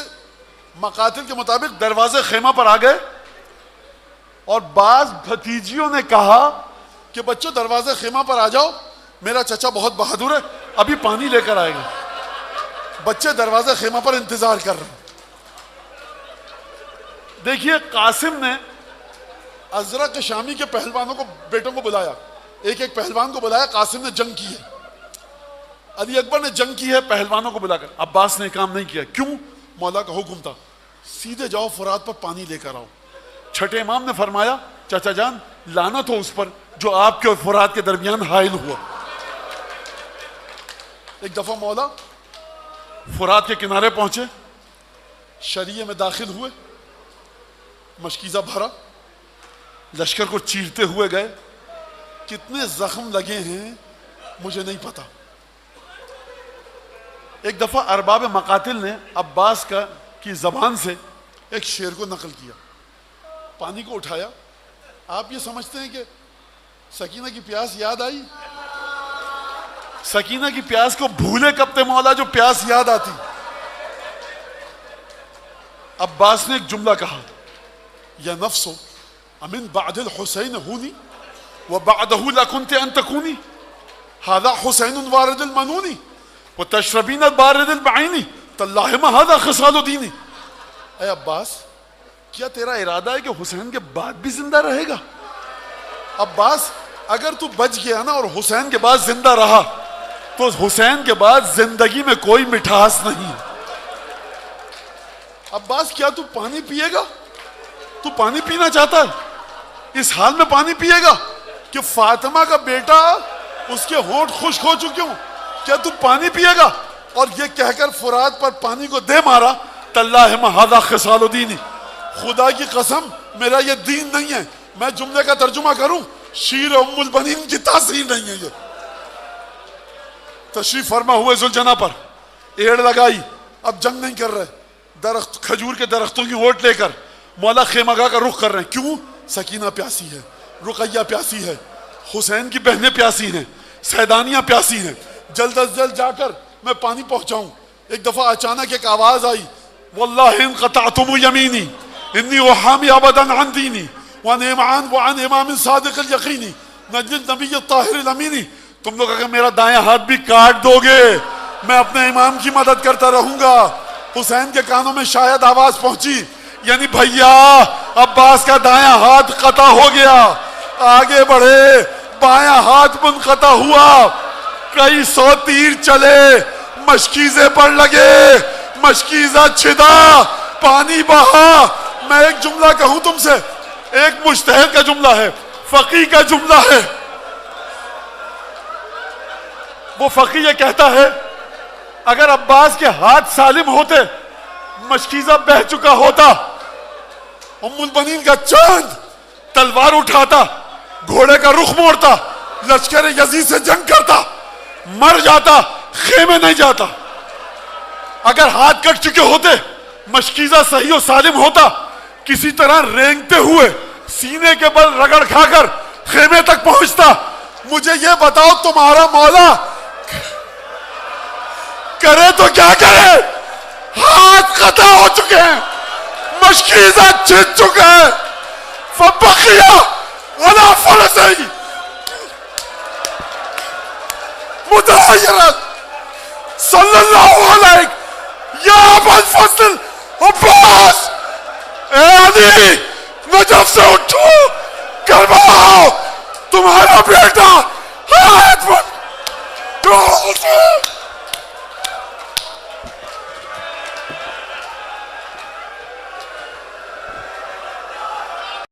مقاتل کے مطابق دروازے خیمہ پر آ گئے اور بعض بھتیجیوں نے کہا کہ بچوں دروازے خیمہ پر آ جاؤ, میرا چچا بہت بہادر ہے, ابھی پانی لے کر آئے گا. بچے دروازے خیمہ پر انتظار کر رہے ہیں. دیکھیے قاسم نے ازرق شامی کے پہلوانوں کو, بیٹوں کو بلایا, ایک ایک پہلوان کو بلایا. قاسم نے جنگ کی ہے, علی اکبر نے جنگ کی ہے پہلوانوں کو بلا کر. عباس نے کام نہیں کیا. کیوں؟ مولا کا حکم تھا سیدھے جاؤ فرات پر پانی لے کر آؤ. چھٹے امام نے فرمایا چچا جان لعنت ہو اس پر جو آپ کے اور فرات کے درمیان حائل ہوا. ایک دفعہ مولا فرات کے کنارے پہنچے, شریعہ میں داخل ہوئے, مشکیزہ بھرا, لشکر کو چیرتے ہوئے گئے. کتنے زخم لگے ہیں مجھے نہیں پتا. ایک دفعہ ارباب مقاتل نے عباس کی زبان سے ایک شعر کو نقل کیا, پانی کو اٹھایا. آپ یہ سمجھتے ہیں کہ سکینہ کی پیاس یاد آئی؟ سکینہ کی پیاس کو بھولے کب تھے مولا جو پیاس یاد آتی. عباس نے ایک جملہ کہا, یا نفسو امن بعد الحسین ہونی وبعدہ لکنت ان تکونی هذا حسین وارد المنونی وتشربین بارد البعینی تاللہ ما هذا خصال دینی. اے عباس کیا تیرا ارادہ ہے کہ حسین کے بعد بھی زندہ رہے گا؟ عباس اگر تو بچ گیا نا اور حسین کے بعد زندہ رہا تو حسین کے بعد زندگی میں کوئی مٹھاس نہیں. عباس کیا تو پانی پیے گا؟ تو پانی پینا چاہتا ہے؟ اس حال میں پانی پیے گا کہ فاطمہ کا بیٹا اس کے ہونٹ خشک ہو چکے ہوں, کیا تو پانی پیے گا؟ اور یہ کہہ کر فرات پر پانی کو دے مارا, تاللہ ما ھذا خصال دینی, خدا کی قسم میرا یہ دین نہیں ہے. میں جملے کا ترجمہ کروں, شیر ام البنین کی تاثیر نہیں ہے یہ. تشریف فرما ہوئے ذوالجناح پر, ایڑ لگائی, اب جنگ نہیں کر رہے, درخت کھجور کے درختوں کی اوٹ لے کر مولا خیمہ گاہ کا رخ کر رہے ہیں. کیوں؟ سکینہ پیاسی ہے, رقیہ پیاسی ہے, حسین کی بہنیں پیاسی ہیں, سیدانیاں پیاسی ہیں, جلد از جلد جا کر میں پانی پہنچاؤں. ایک دفعہ اچانک ایک آواز آئی, واللہ ان قطعتم یمینی انی احامی ابدا عن دینی وعن امام صادق الیقینی نجل نبی الطاہر الامینی. تم لوگ اگر میرا دائیں ہاتھ بھی کاٹ دو گے میں اپنے امام کی مدد کرتا رہوں گا. حسین کے کانوں میں شاید آواز پہنچی, یعنی بھیا عباس کا دائیں ہاتھ قطع ہو گیا. آگے بڑھے, بائیں ہاتھ منقطع ہوا, کئی سو تیر چلے, مشکیزے پر لگے, مشکیزہ چھدا, پانی بہا. میں ایک جملہ کہوں تم سے, ایک مجتہد کا جملہ ہے, فقیہ کا جملہ ہے. وہ فقیہ یہ کہتا ہے اگر عباس کے ہاتھ سالم ہوتے مشکیزہ بہہ چکا ہوتا, ام البنین کا چاند تلوار اٹھاتا, گھوڑے کا رخ موڑتا, لشکر یزید سے جنگ کرتا, مر جاتا, خیمے نہیں جاتا. اگر ہاتھ کٹ چکے ہوتے مشکیزہ صحیح و سالم ہوتا, کسی طرح رینگتے ہوئے سینے کے بل رگڑ کھا کر خیمے تک پہنچتا. مجھے یہ بتاؤ تمہارا مولا کرے تو کیا کرے؟ ہاتھ قطع ہو چکے ہیں, مشکیزہ چھٹ چکا ہے. فبقیہ ولا فرسی متغيرا صلى الله عليك يا ابا الفضل عباس. اے علی نجف سے اٹھو کربلا تمہارا بیٹا ہاتھ پر